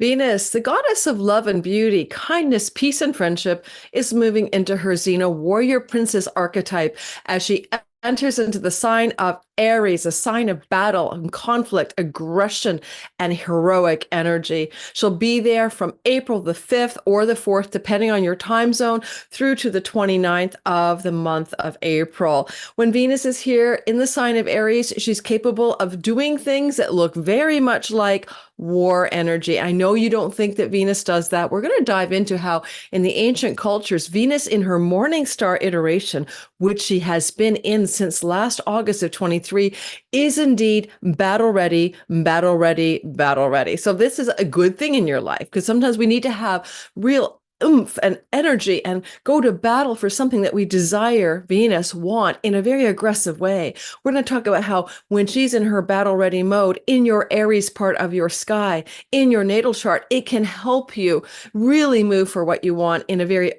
Venus, the goddess of love and beauty, kindness, peace, and friendship, is moving into her Xena warrior princess archetype as she enters into the sign of Aries, a sign of battle and conflict, aggression, and heroic energy. She'll be there from April the 5th or the 4th, depending on your time zone, through to the 29th of the month of April. When Venus is here in the sign of Aries, she's capable of doing things that look very much like war energy. I know you don't think that Venus does that. We're going to dive into how in the ancient cultures, Venus in her morning star iteration, which she has been in since last August of 23, is indeed battle ready, battle ready, battle ready. So this is a good thing in your life because sometimes we need to have real oomph and energy and go to battle for something that we desire, Venus, want in a very aggressive way. We're going to talk about how when she's in her battle ready mode in your Aries part of your sky, in your natal chart, it can help you really move for what you want in a very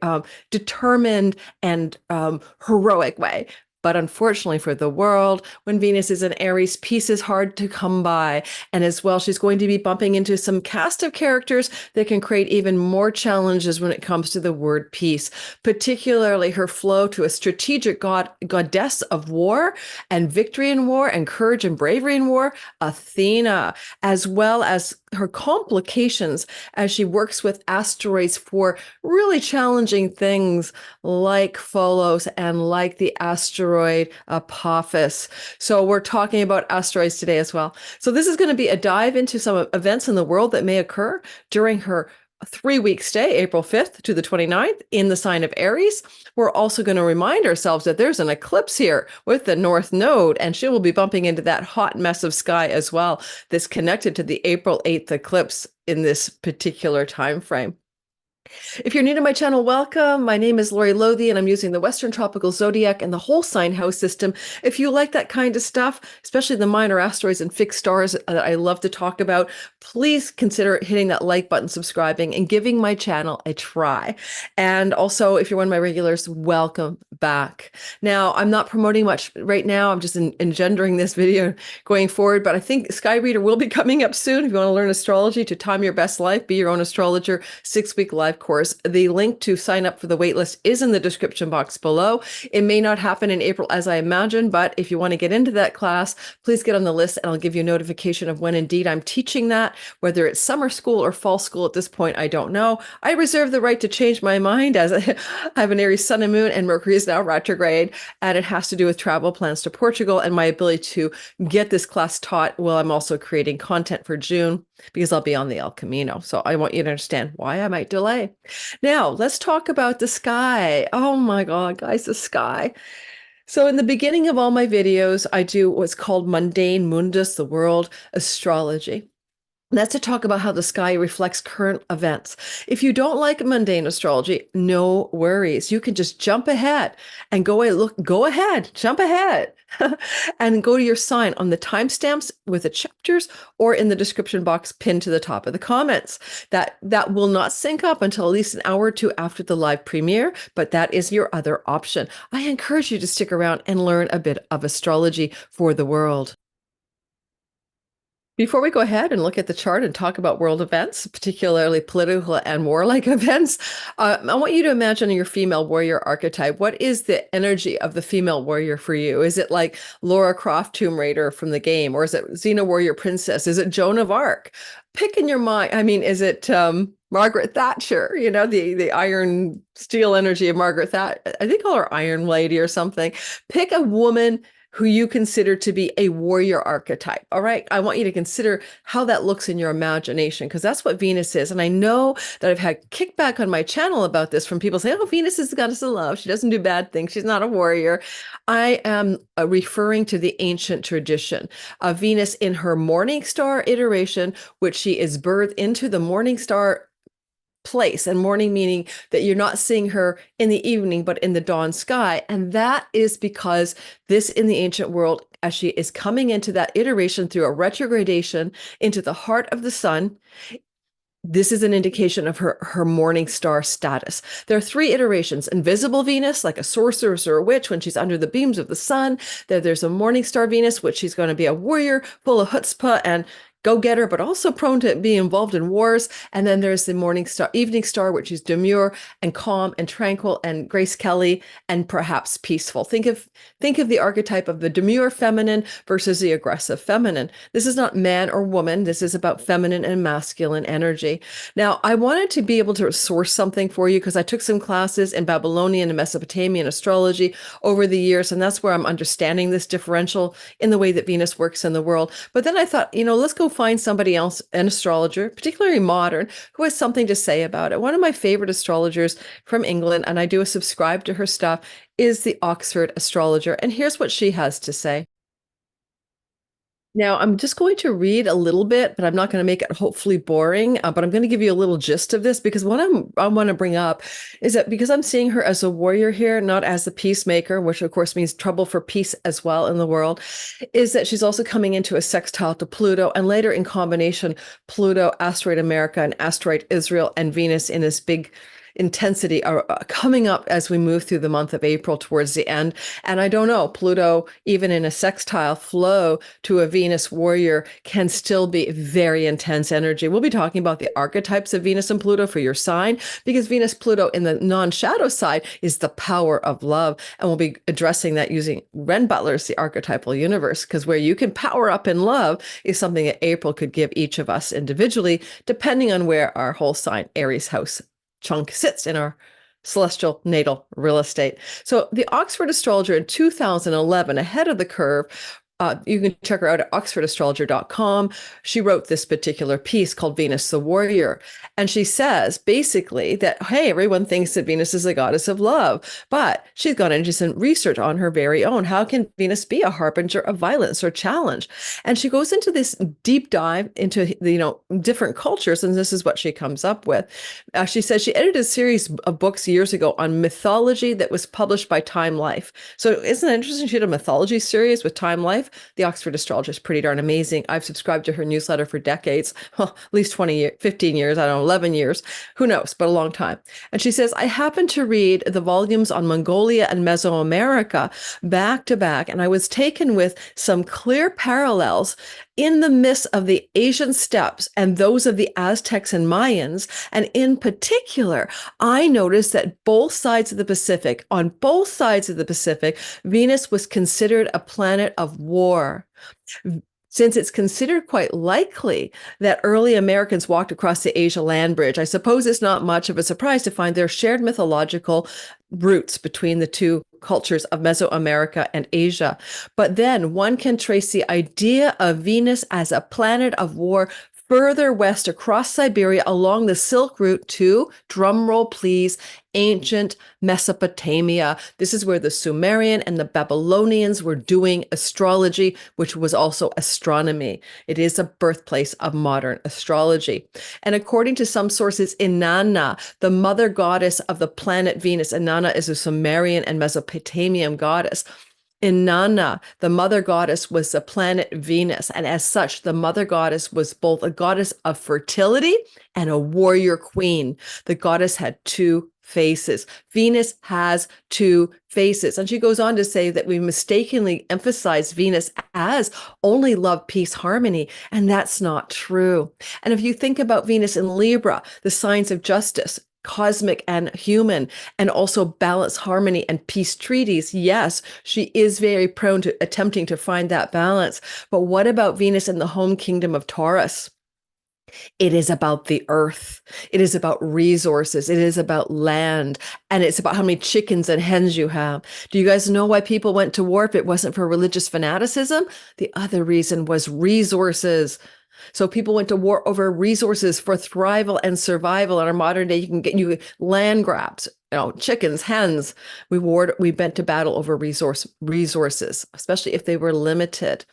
determined and heroic way. But unfortunately for the world, when Venus is in Aries, peace is hard to come by. And as well, she's going to be bumping into some cast of characters that can create even more challenges when it comes to the word peace, particularly her flow to a strategic goddess of war and victory in war and courage and bravery in war, Athena, as well as her complications as she works with asteroids for really challenging things like Pholus and like the asteroid Apophis. So we're talking about asteroids today as well. So this is going to be a dive into some events in the world that may occur during her 3-week stay, April 5th to the 29th, in the sign of Aries. We're also going to remind ourselves that there's an eclipse here with the North Node, and she will be bumping into that hot mess of sky as well that's connected to the April 8th eclipse in this particular time frame. If you're new to my channel, welcome. My name is Lori Lothe, and I'm using the Western Tropical Zodiac and the whole sign house system. If you like that kind of stuff, especially the minor asteroids and fixed stars that I love to talk about, please consider hitting that like button, subscribing, and giving my channel a try. And also, if you're one of my regulars, welcome back. Now, I'm not promoting much right now. I'm just engendering this video going forward, but I think Sky Reader will be coming up soon. If you want to learn astrology to time your best life, be your own astrologer, 6-week live course. The link to sign up for the waitlist is in the description box below. It may not happen in April as I imagine, but if you want to get into that class, please get on the list and I'll give you a notification of when indeed I'm teaching that, whether it's summer school or fall school at this point, I don't know. I reserve the right to change my mind as I have an Aries sun and moon and Mercury is now retrograde, and it has to do with travel plans to Portugal and my ability to get this class taught while I'm also creating content for June because I'll be on the El Camino. So I want you to understand why I might delay. Now, let's talk about the sky. Oh my God, guys, the sky. So in the beginning of all my videos, I do what's called mundane mundus, the world astrology. That's to talk about how the sky reflects current events. If you don't like mundane astrology, no worries. You can just jump ahead and go ahead, jump ahead and go to your sign on the timestamps with the chapters or in the description box pinned to the top of the comments. That will not sync up until at least an hour or two after the live premiere, but that is your other option. I encourage you to stick around and learn a bit of astrology for the world. Before we go ahead and look at the chart and talk about world events, particularly political and warlike events, I want you to imagine your female warrior archetype. What is the energy of the female warrior for you? Is it like Lara Croft Tomb Raider from the game? Or is it Xena Warrior Princess? Is it Joan of Arc? Pick in your mind. I mean, is it Margaret Thatcher? You know, the iron steel energy of Margaret Thatcher. I think call her Iron Lady or something. Pick a woman who you consider to be a warrior archetype. All right. I want you to consider how that looks in your imagination, because that's what Venus is. And I know that I've had kickback on my channel about this from people saying, oh, Venus is the goddess of love. She doesn't do bad things. She's not a warrior. I am referring to the ancient tradition of Venus in her morning star iteration, which she is birthed into the morning star place, and morning meaning that you're not seeing her in the evening but in the dawn sky. And that is because this in the ancient world, as she is coming into that iteration through a retrogradation into the heart of the sun, this is an indication of her morning star status. There are 3 iterations: invisible Venus, like a sorceress or a witch when she's under the beams of the sun. There's a morning star Venus, which she's going to be a warrior full of chutzpah and go-getter, but also prone to be involved in wars. And then there's the morning star, evening star, which is demure and calm and tranquil, and Grace Kelly, and perhaps peaceful. Think of the archetype of the demure feminine versus the aggressive feminine. This is not man or woman. This is about feminine and masculine energy. Now, I wanted to be able to source something for you because I took some classes in Babylonian and Mesopotamian astrology over the years, and that's where I'm understanding this differential in the way that Venus works in the world. But then I thought, let's go find somebody else, an astrologer, particularly modern, who has something to say about it. One of my favorite astrologers from England, and I do subscribe to her stuff, is the Oxford astrologer. And here's what she has to say. Now, I'm just going to read a little bit, but I'm not going to make it hopefully boring. But I'm going to give you a little gist of this, because what I want to bring up is that because I'm seeing her as a warrior here, not as the peacemaker, which of course means trouble for peace as well in the world, is that she's also coming into a sextile to Pluto, and later in combination, Pluto, asteroid America, and asteroid Israel, and Venus in this big intensity are coming up as we move through the month of April towards the end. And I don't know, Pluto, even in a sextile flow to a Venus warrior, can still be very intense energy. We'll be talking about the archetypes of Venus and Pluto for your sign, because Venus Pluto in the non-shadow side is the power of love. And we'll be addressing that using Renn Butler's The Archetypal Universe, because where you can power up in love is something that April could give each of us individually, depending on where our whole sign Aries house chunk sits in our celestial natal real estate. So the Oxford astrologer in 2011, ahead of the curve, you can check her out at oxfordastrologer.com. She wrote this particular piece called Venus the Warrior. And she says basically that, hey, everyone thinks that Venus is a goddess of love, but she's gone into some research on her very own. How can Venus be a harbinger of violence or challenge? And she goes into this deep dive into the, different cultures. And this is what she comes up with. She says she edited a series of books years ago on mythology that was published by Time Life. So isn't it interesting? She had a mythology series with Time Life. The Oxford astrologer is pretty darn amazing. I've subscribed to her newsletter for decades, well, at least 20 years, 15 years, I don't know, 11 years, who knows, but a long time. And she says, I happened to read the volumes on Mongolia and Mesoamerica back to back, and I was taken with some clear parallels in the midst of the Asian steppes and those of the Aztecs and Mayans. And in particular, I noticed that on both sides of the Pacific, Venus was considered a planet of war. Since it's considered quite likely that early Americans walked across the Asia land bridge, I suppose it's not much of a surprise to find there are shared mythological roots between the two cultures of Mesoamerica and Asia. But then one can trace the idea of Venus as a planet of war further west across Siberia along the Silk Route to, drumroll please, ancient Mesopotamia. This is where the Sumerian and the Babylonians were doing astrology, which was also astronomy. It is a birthplace of modern astrology. And according to some sources, Inanna, the mother goddess of the planet Venus, Inanna is a Sumerian and Mesopotamian goddess. Inanna, the mother goddess, was the planet Venus, and as such, the mother goddess was both a goddess of fertility and a warrior queen. The goddess had two faces. Venus has two faces. And she goes on to say that we mistakenly emphasize Venus as only love, peace, harmony, and that's not true. And if you think about Venus in Libra, the signs of justice, cosmic and human, and also balance, harmony, and peace treaties. Yes, she is very prone to attempting to find that balance. But what about Venus in the home kingdom of Taurus? It is about the earth. It is about resources. It is about land. And it's about how many chickens and hens you have. Do you guys know why people went to war if it wasn't for religious fanaticism? The other reason was resources. So people went to war over resources for thrival and survival. In our modern day, you can get land grabs, chickens, hens. We went to battle over resources, especially if they were limited.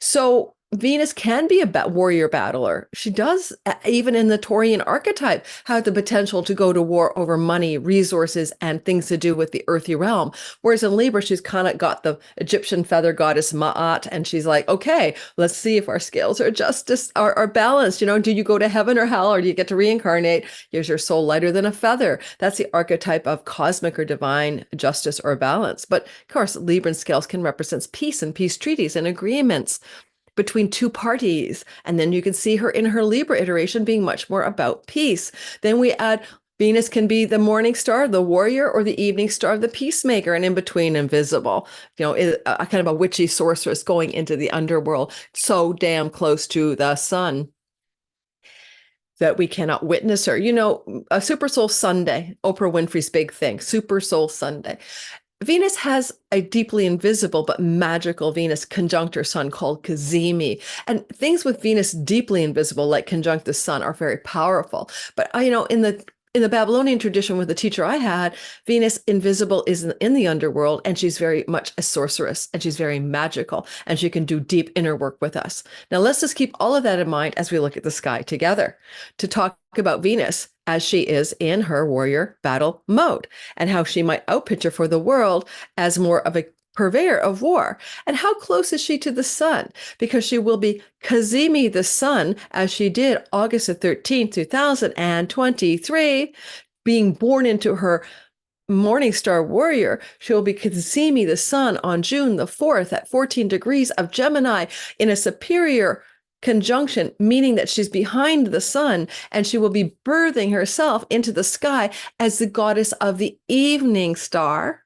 So Venus can be a warrior battler. She does, even in the Taurian archetype, have the potential to go to war over money, resources, and things to do with the earthy realm. Whereas in Libra, she's kind of got the Egyptian feather goddess Ma'at, and she's like, okay, let's see if our scales are balanced. Do you go to heaven or hell, or do you get to reincarnate? Is your soul lighter than a feather? That's the archetype of cosmic or divine justice or balance. But of course, Libran scales can represent peace and peace treaties and agreements. between two parties. And then you can see her in her Libra iteration being much more about peace. Then we add Venus can be the morning star, the warrior, or the evening star, the peacemaker, and in between, invisible. A kind of a witchy sorceress going into the underworld, so damn close to the sun that we cannot witness her. A Super Soul Sunday, Oprah Winfrey's big thing, Super Soul Sunday. Venus has a deeply invisible but magical Venus conjunct her sun called Cazimi. And things with Venus deeply invisible, like conjunct the sun, are very powerful. But in the Babylonian tradition with the teacher I had, Venus invisible is in the underworld, and she's very much a sorceress, and she's very magical, and she can do deep inner work with us. Now, let's just keep all of that in mind as we look at the sky together to talk about Venus as she is in her warrior battle mode, and how she might outpicture for the world as more of a purveyor of war. And how close is she to the sun? Because she will be Cazimi the sun, as she did August the 13th, 2023, being born into her morning star warrior. She will be Cazimi the sun on June the 4th at 14 degrees of Gemini in a superior conjunction, meaning that she's behind the sun, and she will be birthing herself into the sky as the goddess of the evening star.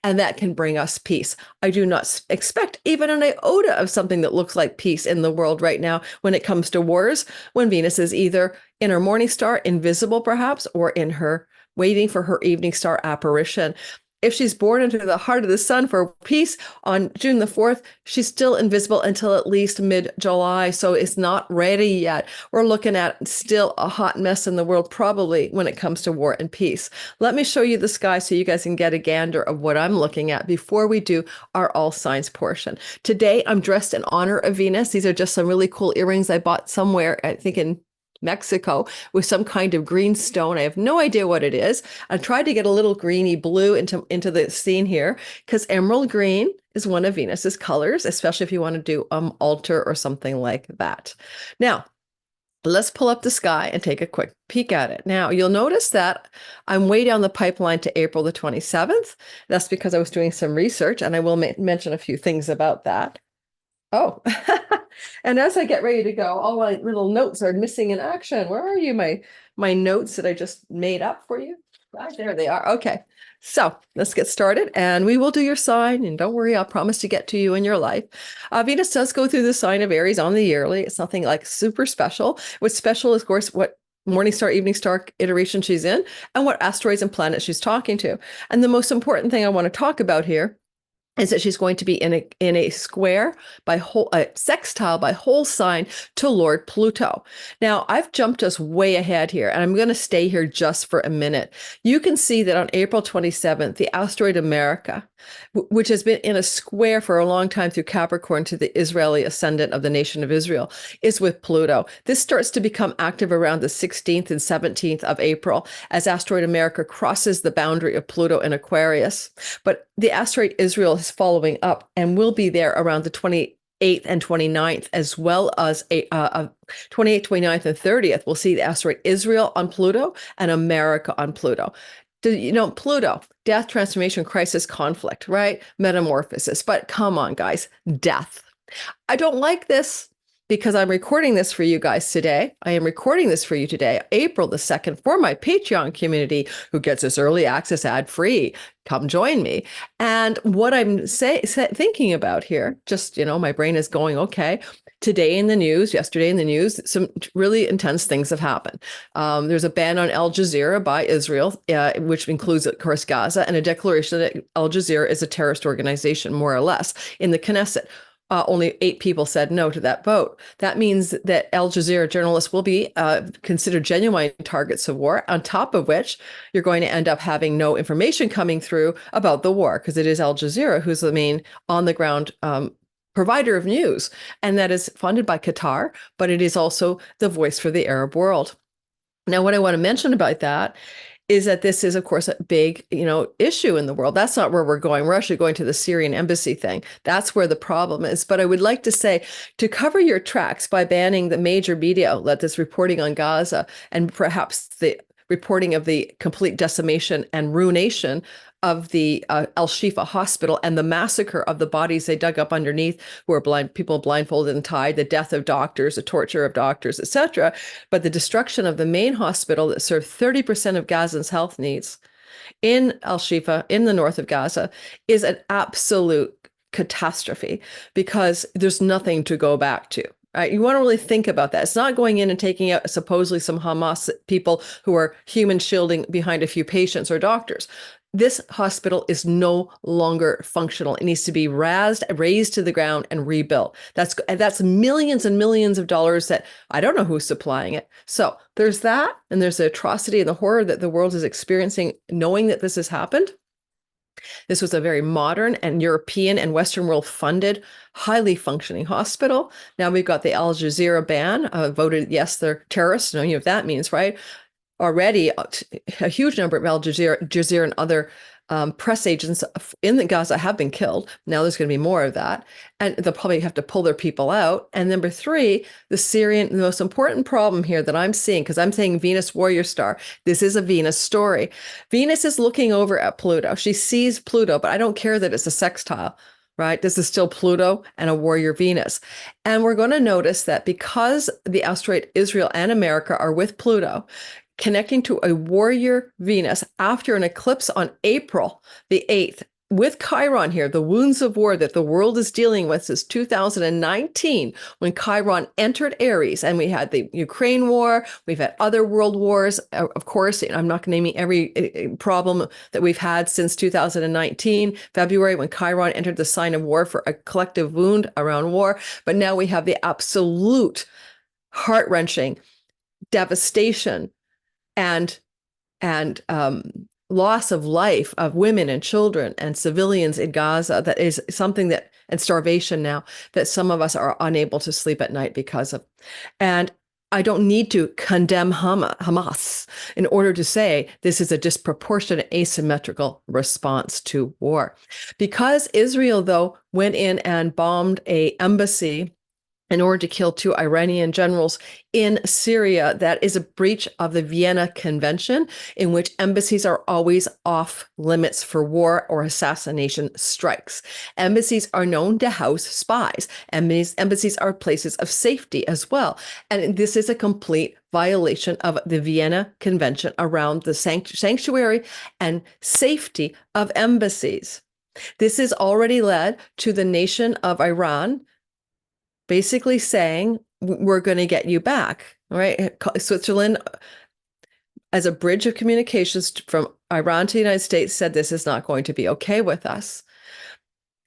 And that can bring us peace. I do not expect even an iota of something that looks like peace in the world right now when it comes to wars, when Venus is either in her morning star, invisible perhaps, or in her waiting for her evening star apparition. If she's born into the heart of the sun for peace on June the 4th, she's still invisible until at least mid-July. So it's not ready yet. We're looking at still a hot mess in the world, probably when it comes to war and peace. Let me show you the sky so you guys can get a gander of what I'm looking at before we do our all signs portion. Today, I'm dressed in honor of Venus. These are just some really cool earrings I bought somewhere, I think in Mexico, with some kind of green stone. I have no idea what it is. I tried to get a little greeny blue into the scene here, because emerald green is one of Venus's colors, especially if you want to do altar or something like that. Now, let's pull up the sky and take a quick peek at it. Now, you'll notice that I'm way down the pipeline to April the 27th. That's because I was doing some research, and I will mention a few things about that. Oh, and as I get ready to go, all my little notes are missing in action. Where are you? My notes that I just made up for you? Ah, there they are. Okay. So let's get started, and we will do your sign. And don't worry, I'll promise to get to you in your life. Venus does go through the sign of Aries on the yearly. It's nothing like super special. What's special is, of course, what morning star, evening star iteration she's in, and what asteroids and planets she's talking to. And the most important thing I want to talk about here is that she's going to be in a square by whole sextile by whole sign to Lord Pluto. Now, I've jumped us way ahead here, and I'm going to stay here just for a minute. You can see that on April 27th, the asteroid America, which has been in a square for a long time through Capricorn to the Israeli ascendant of the nation of Israel, is with Pluto. This starts to become active around the 16th and 17th of April as asteroid America crosses the boundary of Pluto in Aquarius. But the asteroid Israel is following up and will be there around the 28th and 29th, as well as 28th, 29th, and 30th. We'll see the asteroid Israel on Pluto and America on Pluto. Pluto, death, transformation, crisis, conflict, right? Metamorphosis. But come on, guys, death. I don't like this because I'm recording this for you guys today. I am recording this for you today, April the 2nd, for my Patreon community who gets this early access ad-free. Come join me. And what I'm thinking about here, just, my brain is going, okay, today in the news, yesterday in the news, some really intense things have happened. There's a ban on Al Jazeera by Israel, which includes, of course, Gaza, and a declaration that Al Jazeera is a terrorist organization, more or less, in the Knesset. Only 8 people said no to that vote. That means that Al Jazeera journalists will be considered genuine targets of war, on top of which you're going to end up having no information coming through about the war, because it is Al Jazeera who's the main on-the-ground provider of news, and that is funded by Qatar, but it is also the voice for the Arab world. Now, what I want to mention about that is that this is, of course, a big, issue in the world. That's not where we're going. We're actually going to the Syrian embassy thing. That's where the problem is. But I would like to say, to cover your tracks by banning the major media outlet that's reporting on Gaza, and perhaps the reporting of the complete decimation and ruination Al Shifa hospital and the massacre of the bodies they dug up underneath, who were people blindfolded and tied, the death of doctors, the torture of doctors, etc. But the destruction of the main hospital that served 30% of Gazans' health needs in Al Shifa, in the north of Gaza, is an absolute catastrophe because there's nothing to go back to. Right? You want to really think about that. It's not going in and taking out supposedly some Hamas people who are human shielding behind a few patients or doctors. This hospital is no longer functional. It needs to be razed to the ground and rebuilt. That's millions and millions of dollars that I don't know who's supplying it. So there's that, and there's the atrocity and the horror that the world is experiencing, knowing that this has happened. This was a very modern and European and Western world funded, highly functioning hospital. Now we've got the Al Jazeera ban, voted yes, they're terrorists. You know what that means, right? Already a huge number of Al Jazeera and other press agents in the Gaza have been killed. Now there's going to be more of that. And they'll probably have to pull their people out. And number three, the most important problem here that I'm seeing, because I'm saying Venus warrior star, this is a Venus story. Venus is looking over at Pluto. She sees Pluto, but I don't care that it's a sextile, right? This is still Pluto and a warrior Venus. And we're going to notice that because the asteroid Israel and America are with Pluto, connecting to a warrior Venus after an eclipse on April the 8th, with Chiron here, the wounds of war that the world is dealing with since 2019, when Chiron entered Aries, and we had the Ukraine war, we've had other world wars. Of course, I'm not naming every problem that we've had since 2019, February, when Chiron entered the sign of war for a collective wound around war. But now we have the absolute heart-wrenching devastation and loss of life of women and children and civilians in Gaza that is something that, and starvation now, that some of us are unable to sleep at night because of. And I don't need to condemn Hamas in order to say this is a disproportionate asymmetrical response to war. Because Israel, though, went in and bombed an embassy in order to kill 2 Iranian generals in Syria, that is a breach of the Vienna Convention, in which embassies are always off limits for war or assassination strikes. Embassies are known to house spies. Embassies are places of safety as well. And this is a complete violation of the Vienna Convention around the sanctuary and safety of embassies. This has already led to the nation of Iran basically saying, we're going to get you back, right? Switzerland, as a bridge of communications from Iran to the United States, said this is not going to be okay with us.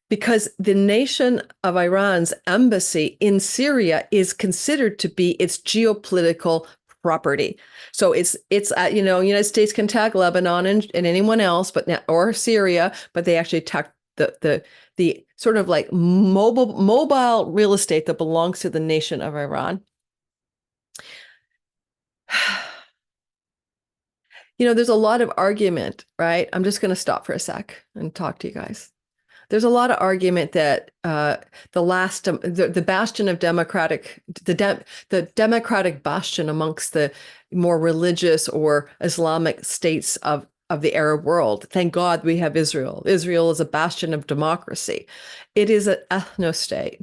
Because the nation of Iran's embassy in Syria is considered to be its geopolitical property. So it's United States can tag Lebanon and anyone else, or Syria, but they actually attack the sort of like mobile real estate that belongs to the nation of Iran. There's a lot of argument, right? I'm just going to stop for a sec and talk to you guys. There's a lot of argument that the bastion of the democratic bastion amongst the more religious or Islamic states of the Arab world. Thank God we have Israel. Israel is a bastion of democracy. It is an ethno-state.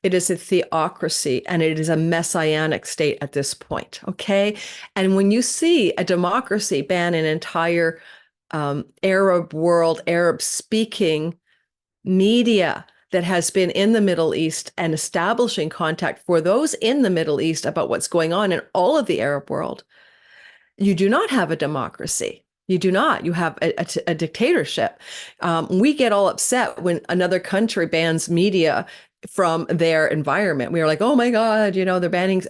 It is a theocracy, and it is a messianic state at this point, okay? And when you see a democracy ban an entire Arab world, Arab-speaking media that has been in the Middle East and establishing contact for those in the Middle East about what's going on in all of the Arab world, you do not have a democracy. You do not. You have a dictatorship. We get all upset when another country bans media from their environment. We are like, oh my God, they're banning,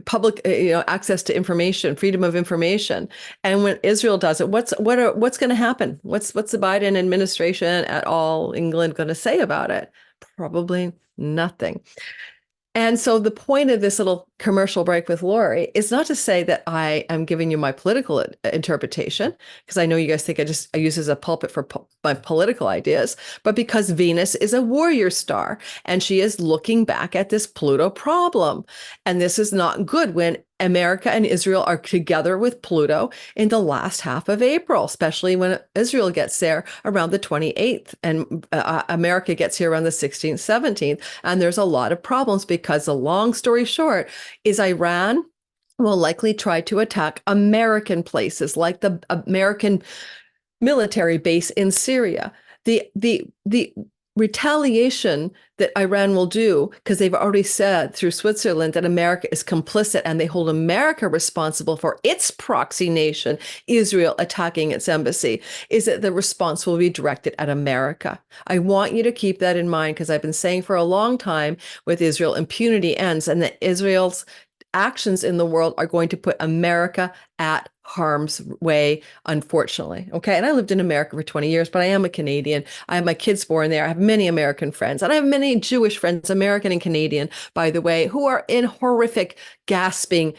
public, access to information, freedom of information. And when Israel does it, what's going to happen? What's the Biden administration at all England going to say about it? Probably nothing. And so the point of this little commercial break with Lori is not to say that I am giving you my political interpretation, because I know you guys think I use as a pulpit for my political ideas, but because Venus is a warrior star and she is looking back at this Pluto problem. And this is not good when America and Israel are together with Pluto in the last half of April, especially when Israel gets there around the 28th and America gets here around the 16th, 17th. And there's a lot of problems because the long story short is Iran will likely try to attack American places like the American military base in Syria. The retaliation that Iran will do, because they've already said through Switzerland that America is complicit and they hold America responsible for its proxy nation, Israel, attacking its embassy, is that the response will be directed at America. I want you to keep that in mind because I've been saying for a long time with Israel, impunity ends, and that Israel's actions in the world are going to put America at harm's way, unfortunately. Okay. And I lived in America for 20 years, but I am a Canadian. I have my kids born there. I have many American friends, and I have many Jewish friends, American and Canadian, by the way, who are in horrific, gasping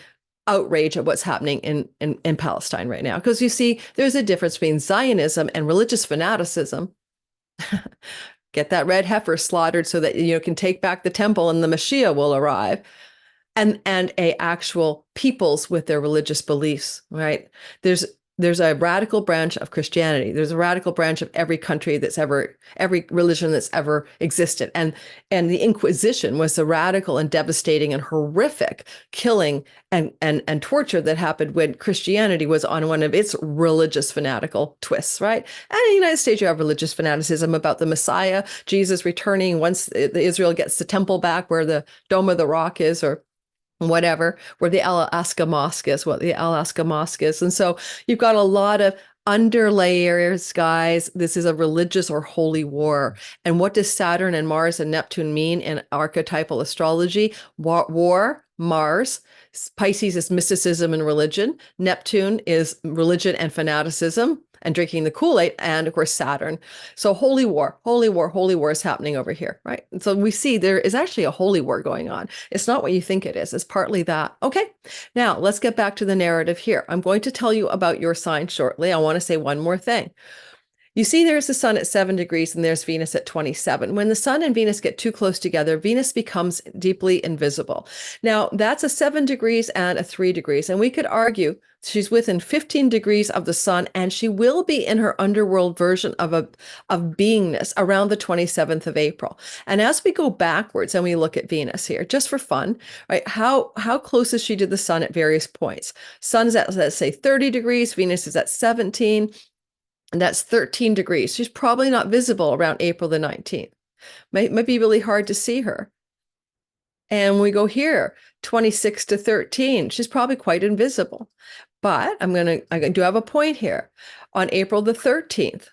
outrage at what's happening in Palestine right now. Because you see, there's a difference between Zionism and religious fanaticism. Get that red heifer slaughtered so that you can take back the temple and the Mashiach will arrive. And a actual peoples with their religious beliefs, right? There's a radical branch of Christianity. There's a radical branch of every country every religion that's ever existed. And the Inquisition was the radical and devastating and horrific killing and torture that happened when Christianity was on one of its religious fanatical twists, right? And in the United States, you have religious fanaticism about the Messiah, Jesus returning once Israel gets the temple back where the Dome of the Rock is, or whatever, where the Alaska Mosque is, what the Alaska Mosque is. And so you've got a lot of underlayers, guys. This is a religious or holy war. And what does Saturn and Mars and Neptune mean in archetypal astrology? War, Mars. Pisces is mysticism and religion. Neptune is religion and fanaticism and drinking the Kool-Aid, and of course Saturn. So holy war is happening over here, right? And so we see there is actually a holy war going on. It's not what you think it is. It's partly that. Okay, now let's get back to the narrative here. I'm going to tell you about your sign shortly. I want to say one more thing. You see, there's the sun at 7 degrees and there's Venus at 27. When the sun and Venus get too close together, Venus becomes deeply invisible. Now, that's a 7 degrees and a 3 degrees. And we could argue she's within 15 degrees of the sun, and she will be in her underworld version of beingness around the 27th of April. And as we go backwards and we look at Venus here, just for fun, right? How close is she to the sun at various points? Sun's at, let's say, 30 degrees, Venus is at 17. And that's 13 degrees. She's probably not visible around April the 19th. Might be really hard to see her. And we go here, 26 to 13. She's probably quite invisible. But I do have a point here. On April the 13th,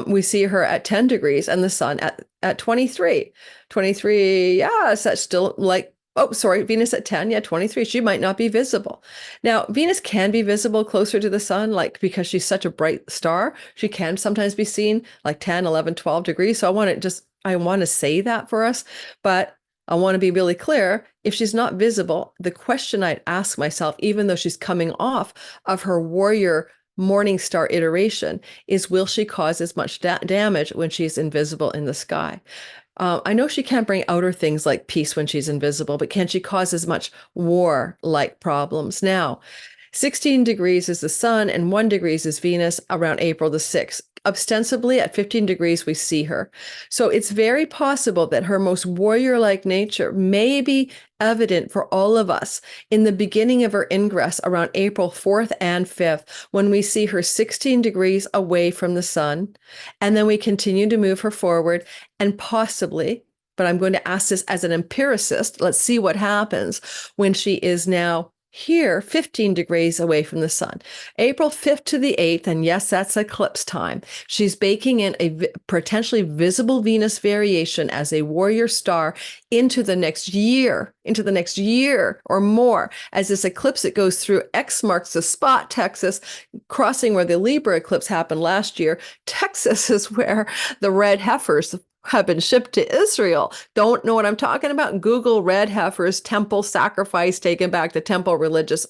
we see her at 10 degrees and the sun at 23. 23, yes, that's still like, oh, sorry, Venus at 10, 23. She might not be visible. Now, Venus can be visible closer to the sun, like because she's such a bright star. She can sometimes be seen like 10, 11, 12 degrees. So I want to say that for us, but I want to be really clear. If she's not visible, the question I'd ask myself, even though she's coming off of her warrior morning star iteration, is will she cause as much damage when she's invisible in the sky? I know she can't bring outer things like peace when she's invisible, but can she cause as much war-like problems? Now, 16 degrees is the sun and 1 degree is Venus around April the 6th. Ostensibly at 15 degrees, we see her. So it's very possible that her most warrior-like nature may be evident for all of us in the beginning of her ingress around April 4th and 5th, when we see her 16 degrees away from the sun. And then we continue to move her forward and possibly, but I'm going to ask this as an empiricist, let's see what happens when she is now here, 15 degrees away from the sun. April 5th to the 8th, and yes, that's eclipse time. She's baking in a potentially visible Venus variation as a warrior star into the next year or more. As this eclipse, it goes through X marks the spot, Texas, crossing where the Libra eclipse happened last year. Texas is where the red heifers have been shipped to Israel. Don't know what I'm talking about? Google red heifers, temple sacrifice, taken back to temple religious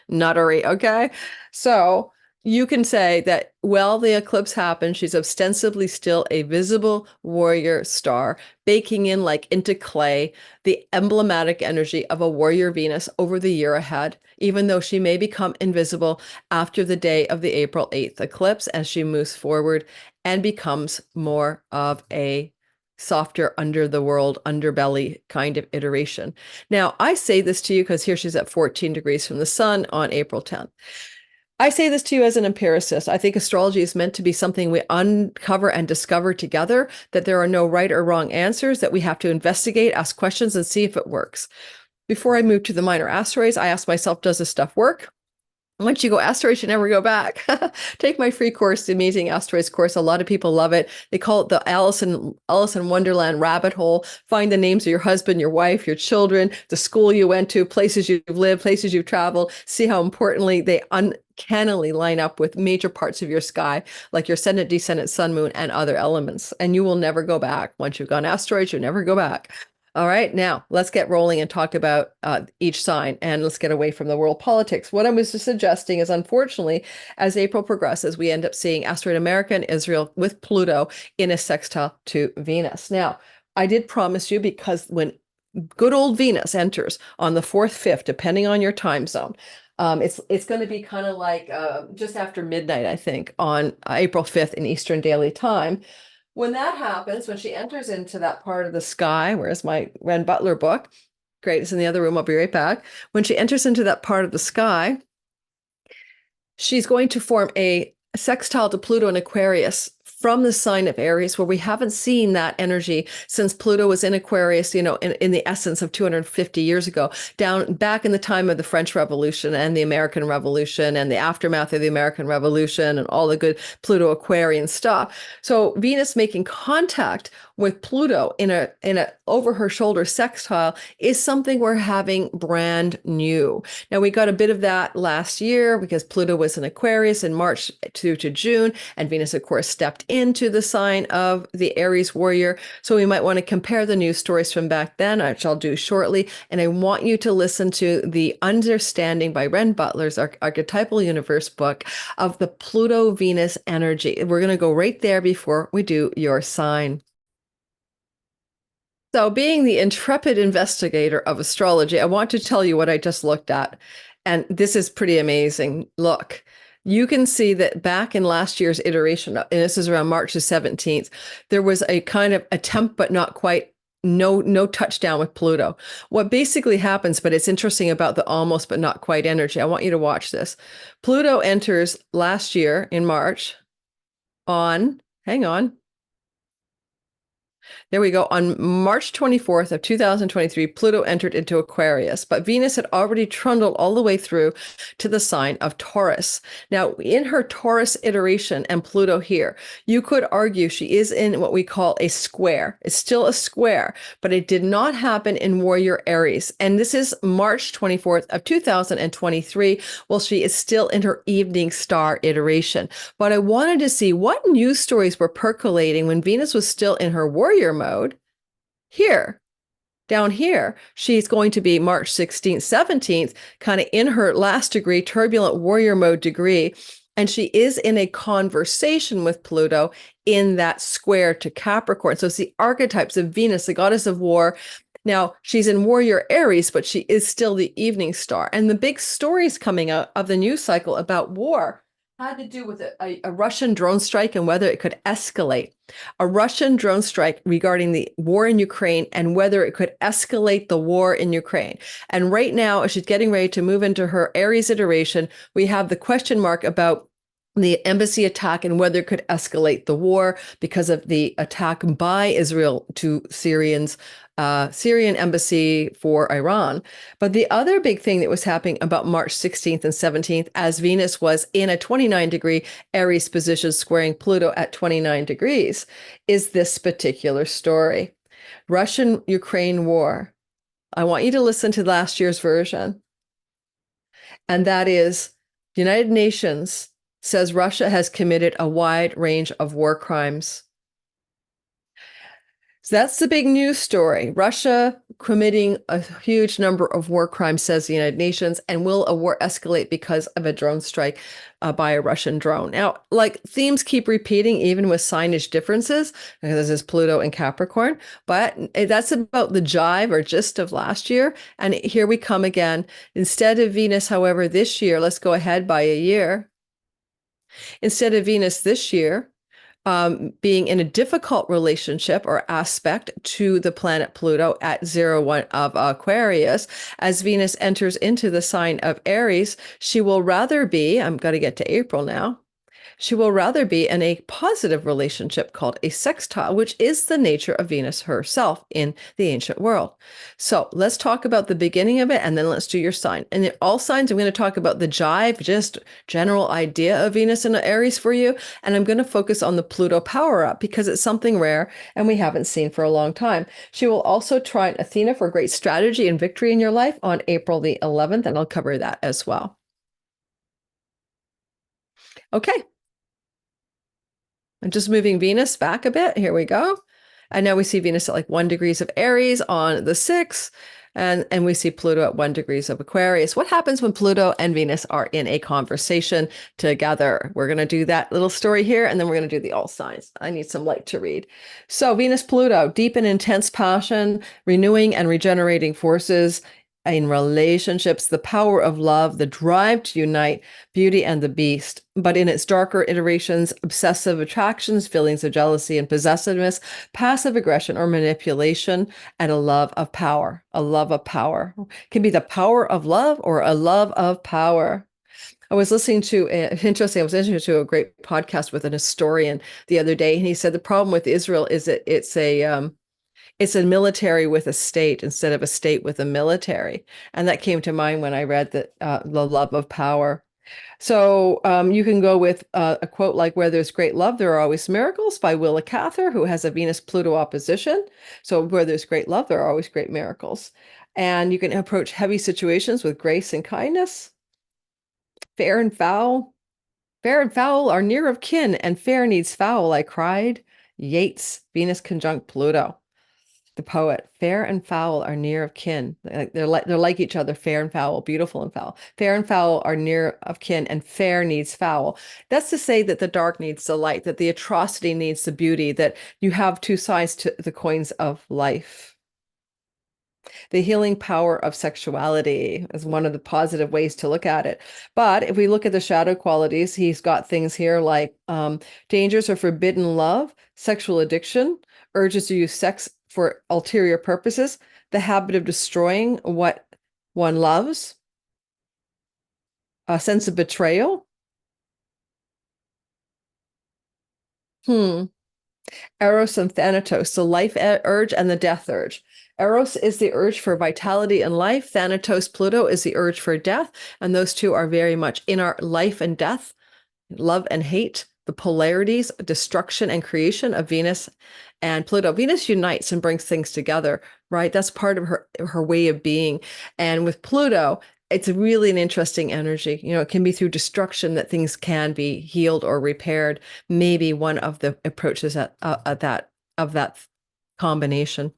nuttery. Okay. So you can say that while the eclipse happened, she's ostensibly still a visible warrior star, baking in like into clay the emblematic energy of a warrior Venus over the year ahead, even though she may become invisible after the day of the April 8th eclipse as she moves forward and becomes more of a softer under the world underbelly kind of iteration. Now, I say this to you because here she's at 14 degrees from the sun on April 10th. I say this to you as an empiricist. I think astrology is meant to be something we uncover and discover together, that there are no right or wrong answers, that we have to investigate, ask questions, and see if it works. Before I moved to the minor asteroids, I asked myself, does this stuff work? Once you go asteroids, you never go back. Take my free course, the Amazing Asteroids course. A lot of people love it. They call it the Alice in Wonderland rabbit hole. Find the names of your husband, your wife, your children, the school you went to, places you've lived, places you've traveled. See how importantly they uncannily line up with major parts of your sky, like your ascendant, descendant, sun, moon, and other elements. And you will never go back. Once you've gone asteroids, you never go back. All right, now let's get rolling and talk about each sign, and let's get away from the world politics. What I was just suggesting is, unfortunately, as April progresses, we end up seeing asteroid America and Israel with Pluto in a sextile to Venus. Now, I did promise you, because when good old Venus enters on the 4th, 5th, depending on your time zone, it's going to be kind of like just after midnight, I think, on April 5th in Eastern Daylight Time. When that happens, when she enters into that part of the sky, where's my Renn Butler book? Great, it's in the other room. I'll be right back. When she enters into that part of the sky, she's going to form a sextile to Pluto in Aquarius from the sign of Aries, where we haven't seen that energy since Pluto was in Aquarius, in the essence of 250 years ago, down back in the time of the French Revolution and the American Revolution and the aftermath of the American Revolution and all the good Pluto Aquarian stuff. So Venus making contact with Pluto in a over her shoulder sextile is something we're having brand new. Now, we got a bit of that last year because Pluto was in Aquarius in March to June, and Venus, of course, stepped into the sign of the Aries warrior. So we might want to compare the news stories from back then, which I'll do shortly. And I want you to listen to the Understanding by Renn Butler's Archetypal Universe book of the Pluto-Venus energy. We're going to go right there before we do your sign. So, being the intrepid investigator of astrology, I want to tell you what I just looked at. And this is pretty amazing. Look, you can see that back in last year's iteration, and this is around March the 17th, there was a kind of attempt, but not quite, no touchdown with Pluto. What basically happens, but it's interesting about the almost but not quite energy. I want you to watch this. Pluto enters last year in March hang on. There we go. On March 24th of 2023, Pluto entered into Aquarius, but Venus had already trundled all the way through to the sign of Taurus. Now, in her Taurus iteration and Pluto here, you could argue she is in what we call a square. It's still a square, but it did not happen in Warrior Aries. And this is March 24th of 2023, while she is still in her evening star iteration. But I wanted to see what news stories were percolating when Venus was still in her warrior mode. Here, down here, she's going to be March 16th, 17th, kind of in her last degree, turbulent warrior mode degree. And she is in a conversation with Pluto in that square to Capricorn. So it's the archetypes of Venus, the goddess of war. Now, she's in Warrior Aries, but she is still the evening star. And the big stories coming out of the news cycle about war had to do with a Russian drone strike and whether it could escalate. A Russian drone strike regarding the war in Ukraine and whether it could escalate the war in Ukraine. And right now, as she's getting ready to move into her Aries iteration, we have the question mark about the embassy attack and whether it could escalate the war because of the attack by Israel to Syrian embassy for Iran. But the other big thing that was happening about March 16th and 17th, as Venus was in a 29-degree Aries position squaring Pluto at 29 degrees, is this particular story. Russian-Ukraine war. I want you to listen to last year's version. And that is, the United Nations says Russia has committed a wide range of war crimes. So that's the big news story. Russia committing a huge number of war crimes, says the United Nations, and will a war escalate because of a drone strike by a Russian drone? Now, like themes keep repeating, even with signage differences. This is Pluto and Capricorn, but that's about the jive or gist of last year. And here we come again. Instead of Venus, however, this year, let's go ahead by a year. Instead of Venus this year, being in a difficult relationship or aspect to the planet Pluto at 01 of Aquarius, as Venus enters into the sign of Aries, she will rather be, I'm going to get to April now, she will rather be in a positive relationship called a sextile, which is the nature of Venus herself in the ancient world. So let's talk about the beginning of it, and then let's do your sign. And in all signs, I'm going to talk about the jive, just general idea of Venus and Aries for you. And I'm going to focus on the Pluto power up because it's something rare and we haven't seen for a long time. She will also trine Athena for great strategy and victory in your life on April the 11th, and I'll cover that as well. Okay. I'm just moving Venus back a bit. Here we go. And now we see Venus at like 1 degrees of Aries on the 6th. And we see Pluto at 1 degrees of Aquarius. What happens when Pluto and Venus are in a conversation together? We're going to do that little story here, and then we're going to do the all signs. I need some light to read. So Venus, Pluto, deep and intense passion, renewing and regenerating forces in relationships, the power of love, the drive to unite, Beauty and the Beast, but in its darker iterations, obsessive attractions, feelings of jealousy and possessiveness, passive aggression or manipulation, and a love of power. A love of power. It can be the power of love or a love of power. I was listening to a great podcast with an historian the other day, and he said the problem with Israel is that it's a military with a state instead of a state with a military. And that came to mind when I read the love of power. So you can go with a quote like, where there's great love, there are always miracles, by Willa Cather, who has a Venus-Pluto opposition. So where there's great love, there are always great miracles. And you can approach heavy situations with grace and kindness. Fair and foul. Fair and foul are near of kin, and fair needs foul, I cried. Yeats, Venus conjunct Pluto. The poet, fair and foul are near of kin. They're like each other, fair and foul, beautiful and foul. Fair and foul are near of kin, and fair needs foul. That's to say that the dark needs the light, that the atrocity needs the beauty, that you have two sides to the coins of life. The healing power of sexuality is one of the positive ways to look at it. But if we look at the shadow qualities, he's got things here like dangers of forbidden love, sexual addiction, urges to use sex for ulterior purposes, the habit of destroying what one loves, a sense of betrayal. Eros and Thanatos, the life urge and the death urge. Eros is the urge for vitality and life. Thanatos, Pluto, is the urge for death. And those two are very much in our life and death, love and hate, the polarities, destruction and creation of Venus and Pluto. Venus unites and brings things together, right? That's part of her way of being. And with Pluto, it's really an interesting energy. You know, it can be through destruction that things can be healed or repaired. Maybe one of the approaches of that combination.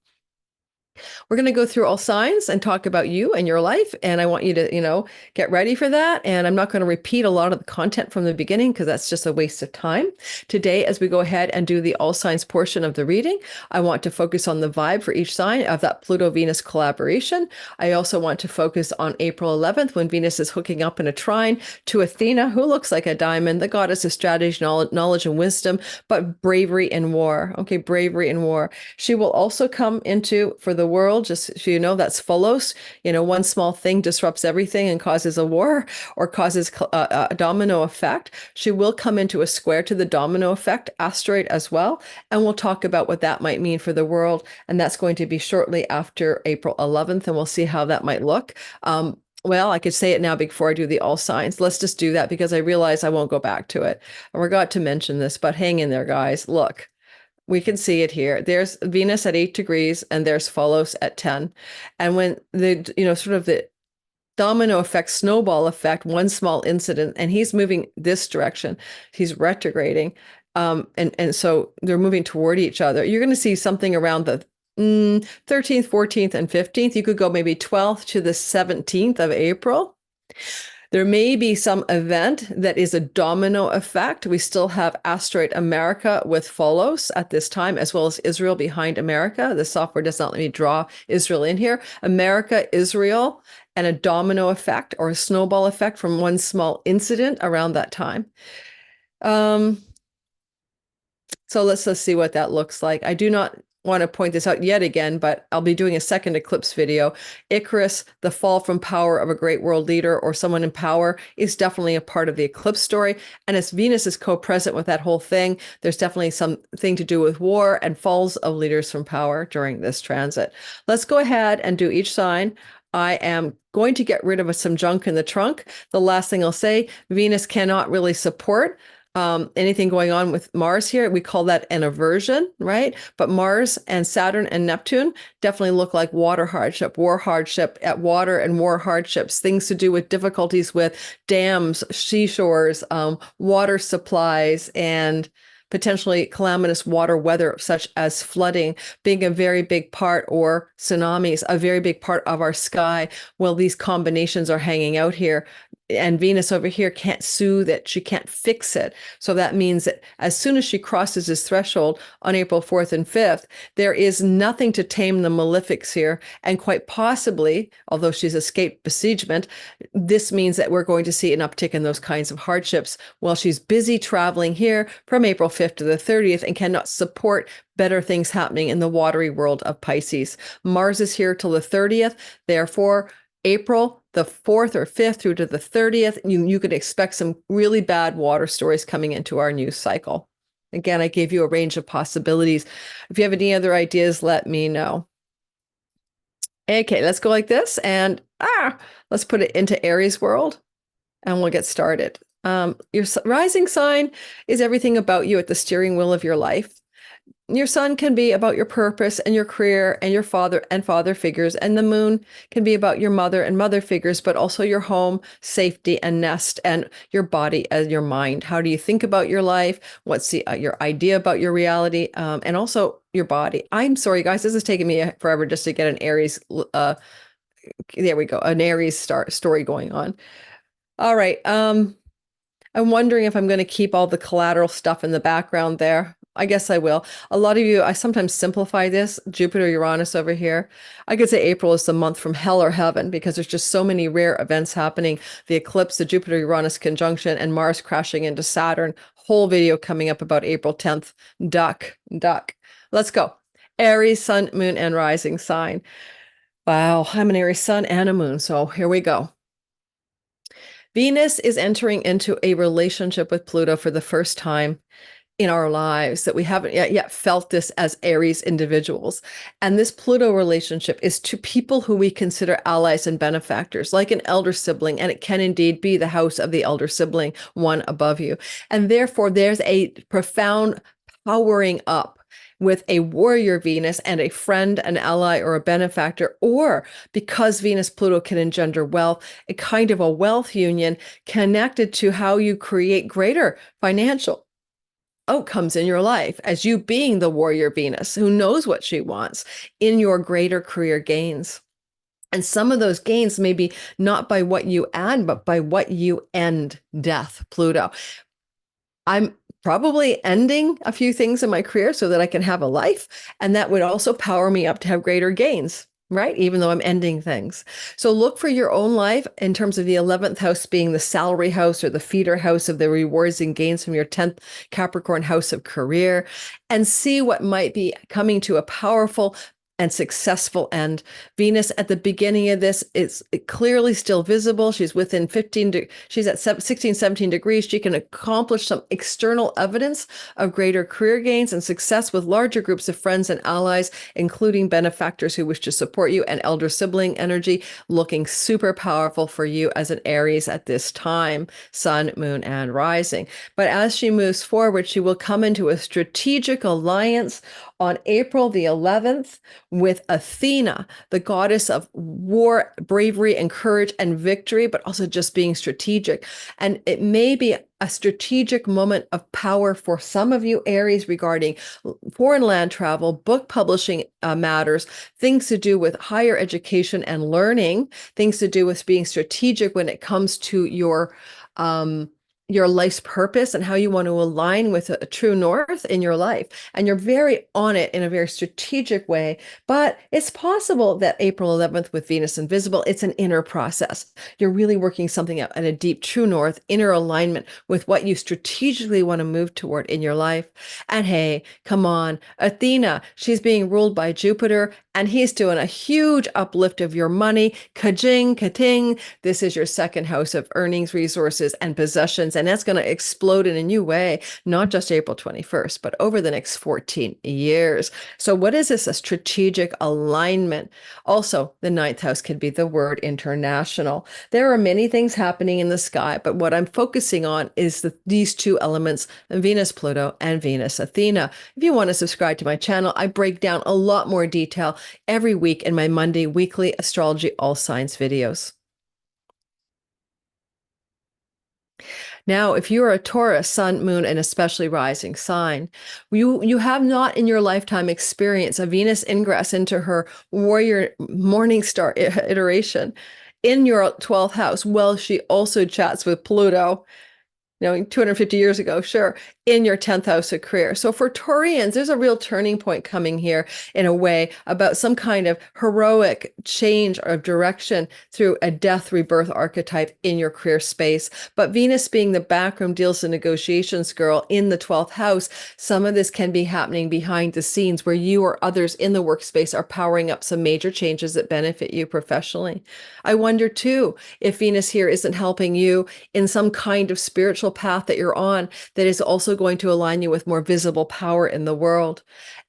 We're going to go through all signs and talk about you and your life. And I want you to, get ready for that. And I'm not going to repeat a lot of the content from the beginning because that's just a waste of time. Today, as we go ahead and do the all signs portion of the reading, I want to focus on the vibe for each sign of that Pluto-Venus collaboration. I also want to focus on April 11th when Venus is hooking up in a trine to Athena, who looks like a diamond, the goddess of strategy, knowledge and wisdom, but bravery in war. Okay, bravery in war. She will also come into, for the world, just so you know, that's Pholus. One small thing disrupts everything and causes a war or causes a domino effect. She will come into a square to the domino effect asteroid as well. And we'll talk about what that might mean for the world. And that's going to be shortly after April 11th. And we'll see how that might look. Well, I could say it now before I do the all signs. Let's just do that because I realize I won't go back to it. I forgot to mention this, but hang in there, guys. Look. We can see it here. There's Venus at 8 degrees and there's Pholus at 10. And when sort of the domino effect, snowball effect, one small incident, and he's moving this direction, he's retrograding. And so they're moving toward each other. You're going to see something around the 13th, 14th, and 15th. You could go maybe 12th to the 17th of April. There may be some event that is a domino effect. We still have Asteroid America with Pholus at this time, as well as Israel behind America. The software does not let me draw Israel in here. America, Israel, and a domino effect or a snowball effect from one small incident around that time. So let's see what that looks like. I do not want to point this out yet again, but I'll be doing a second eclipse video. Icarus, the fall from power of a great world leader or someone in power, is definitely a part of the eclipse story. And as Venus is co-present with that whole thing, there's definitely something to do with war and falls of leaders from power during this transit. Let's go ahead and do each sign. I am going to get rid of some junk in the trunk. The last thing I'll say, Venus cannot really support anything going on with Mars here. We call that an aversion, right? But Mars and Saturn and Neptune definitely look like water hardship, war hardship, at water and war hardships, things to do with difficulties with dams, seashores, water supplies, and potentially calamitous water weather, such as flooding, being a very big part, or tsunamis, a very big part of our sky. Well, these combinations are hanging out here. And Venus over here can't soothe it. She can't fix it. So that means that as soon as she crosses this threshold on April 4th and 5th, there is nothing to tame the malefics here. And quite possibly, although she's escaped besiegement, this means that we're going to see an uptick in those kinds of hardships while she's busy traveling here from April 5th to the 30th and cannot support better things happening in the watery world of Pisces. Mars is here till the 30th. Therefore, April the 4th or 5th through to the 30th, you could expect some really bad water stories coming into our news cycle. Again, I gave you a range of possibilities. If you have any other ideas, let me know. Okay, let's go like this, and let's put it into Aries world, and we'll get started. Your rising sign is everything about you at the steering wheel of your life. Your sun can be about your purpose and your career and your father figures, and the moon can be about your mother and mother figures, but also your home, safety, and nest, and your body and your mind. How do you think about your life? What's your idea about your reality, and also your body? I'm sorry, guys, this is taking me forever just to get an Aries. There we go, an Aries story going on. All right. I'm wondering if I'm going to keep all the collateral stuff in the background there. I guess I will. A lot of you, I sometimes simplify this, Jupiter, Uranus over here. I could say April is the month from hell or heaven because there's just so many rare events happening. The eclipse, the Jupiter-Uranus conjunction, and Mars crashing into Saturn. Whole video coming up about April 10th. Duck. Let's go. Aries, sun, moon, and rising sign. Wow, I'm an Aries sun and a moon, so here we go. Venus is entering into a relationship with Pluto for the first time in our lives, that we haven't yet felt this as Aries individuals. And this Pluto relationship is to people who we consider allies and benefactors, like an elder sibling, and it can indeed be the house of the elder sibling, one above you. And therefore, there's a profound powering up with a warrior Venus and a friend, an ally, or a benefactor, or because Venus-Pluto can engender wealth, a kind of a wealth union connected to how you create greater financial outcomes in your life as you being the warrior Venus who knows what she wants in your greater career gains. And some of those gains may be not by what you add, but by what you end. Death, Pluto. I'm probably ending a few things in my career so that I can have a life. And that would also power me up to have greater gains, right? Even though I'm ending things. So look for your own life in terms of the 11th house being the salary house or the feeder house of the rewards and gains from your 10th Capricorn house of career, and see what might be coming to a powerful and successful end. Venus at the beginning of this is clearly still visible. She's within she's at 16, 17 degrees. She can accomplish some external evidence of greater career gains and success with larger groups of friends and allies, including benefactors who wish to support you, and elder sibling energy looking super powerful for you as an Aries at this time, sun, moon, and rising. But as she moves forward, she will come into a strategic alliance on April the 11th with Athena, the goddess of war, bravery, and courage and victory, but also just being strategic. And it may be a strategic moment of power for some of you, Aries, regarding foreign land travel, book publishing matters, things to do with higher education and learning, things to do with being strategic when it comes to your life's purpose and how you want to align with a true north in your life. And you're very on it in a very strategic way, but it's possible that April 11th with Venus invisible, it's an inner process. You're really working something out at a deep true north, inner alignment with what you strategically want to move toward in your life. And hey, come on, Athena, she's being ruled by Jupiter, and he's doing a huge uplift of your money. Ka-jing, ka-ting. This is your second house of earnings, resources, and possessions. And that's going to explode in a new way, not just April 21st, but over the next 14 years. So what is this? A strategic alignment. Also, the ninth house could be the word international. There are many things happening in the sky, but what I'm focusing on is these two elements, Venus Pluto and Venus Athena. If you want to subscribe to my channel, I break down a lot more detail every week in my Monday weekly astrology all signs videos. Now, if you're a Taurus, sun, moon, and especially rising sign, you have not in your lifetime experienced a Venus ingress into her warrior morning star iteration in your 12th house. Well, she also chats with Pluto, 250 years ago, sure, in your 10th house of career. So for Taurians, there's a real turning point coming here in a way about some kind of heroic change of direction through a death rebirth archetype in your career space. But Venus being the backroom deals and negotiations girl in the 12th house, some of this can be happening behind the scenes where you or others in the workspace are powering up some major changes that benefit you professionally. I wonder too, if Venus here isn't helping you in some kind of spiritual path that you're on that is also going to align you with more visible power in the world.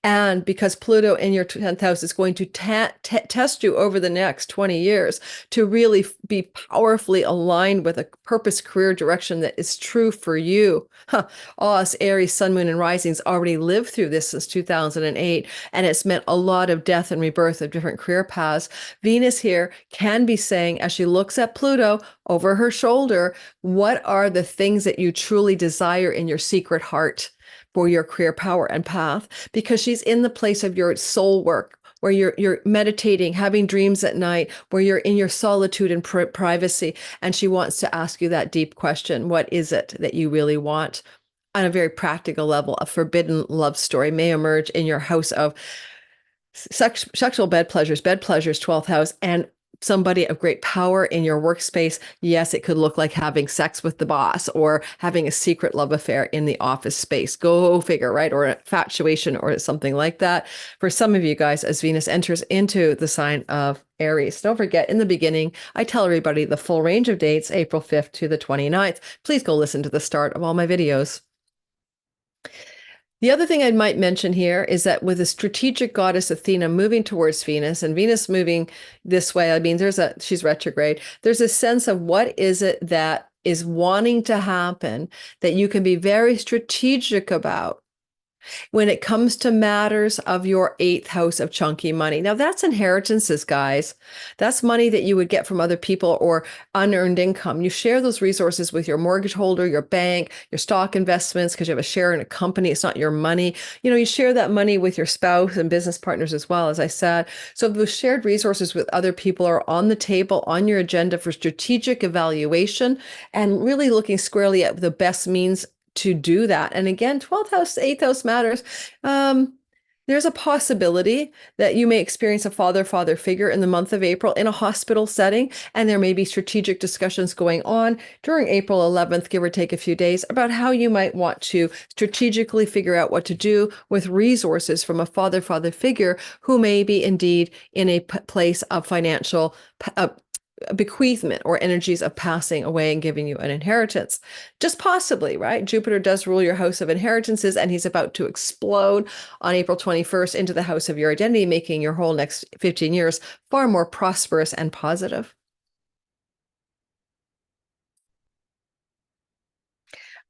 And because Pluto in your 10th house is going to test you over the next 20 years to really be powerfully aligned with a purpose career direction that is true for you. Us, Aries, Sun, Moon, and Risings already lived through this since 2008, and it's meant a lot of death and rebirth of different career paths. Venus here can be saying, as she looks at Pluto over her shoulder, what are the things that you truly desire in your secret heart for your career power and path? Because she's in the place of your soul work, where you're meditating, having dreams at night, where you're in your solitude and privacy. And she wants to ask you that deep question. What is it that you really want? On a very practical level, a forbidden love story may emerge in your house of sexual bed pleasures, 12th house, and somebody of great power in your workspace. Yes, it could look like having sex with the boss or having a secret love affair in the office space. Go figure, right? Or infatuation or something like that. For some of you guys, as Venus enters into the sign of Aries. Don't forget, in the beginning, I tell everybody the full range of dates, April 5th to the 29th. Please go listen to the start of all my videos. The other thing I might mention here is that with the strategic goddess Athena moving towards Venus and Venus moving this way, I mean, she's retrograde. There's a sense of what is it that is wanting to happen that you can be very strategic about when it comes to matters of your 8th house of chunky money. Now that's inheritances, guys. That's money that you would get from other people or unearned income. You share those resources with your mortgage holder, your bank, your stock investments, because you have a share in a company. It's not your money. You share that money with your spouse and business partners as well, as I said. So those shared resources with other people are on the table, on your agenda for strategic evaluation and really looking squarely at the best means to do that. And again, 12th house, 8th house matters. There's a possibility that you may experience a father figure in the month of April in a hospital setting, and there may be strategic discussions going on during April 11th, give or take a few days, about how you might want to strategically figure out what to do with resources from a father figure who may be indeed in a place of financial bequeathment or energies of passing away and giving you an inheritance. Just possibly, right? Jupiter does rule your house of inheritances, and he's about to explode on April 21st into the house of your identity, making your whole next 15 years far more prosperous and positive.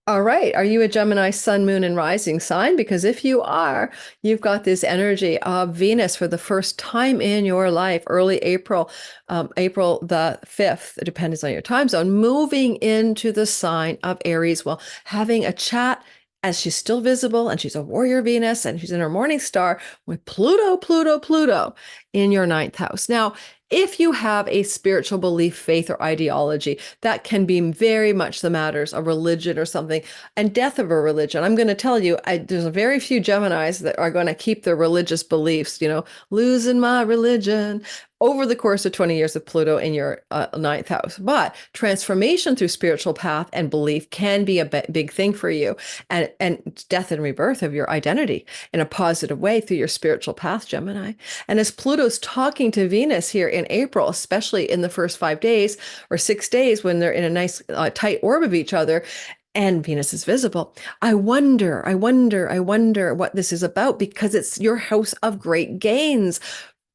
All right. Are you a Gemini sun, moon, and rising sign? Because if you are, you've got this energy of Venus for the first time in your life, early April, April the 5th, it depends on your time zone, moving into the sign of Aries. Well, having a chat as she's still visible and she's a warrior Venus and she's in her morning star with Pluto in your ninth house. Now, if you have a spiritual belief, faith, or ideology, that can be very much the matters of religion or something, and death of a religion. I'm going to tell you, there's a very few Geminis that are going to keep their religious beliefs, losing my religion over the course of 20 years of Pluto in your ninth house. But transformation through spiritual path and belief can be a big thing for you, and death and rebirth of your identity in a positive way through your spiritual path, Gemini. And as Pluto's talking to Venus here in April, especially in the first 5 days or 6 days when they're in a nice tight orb of each other, and Venus is visible. I wonder what this is about, because it's your house of great gains.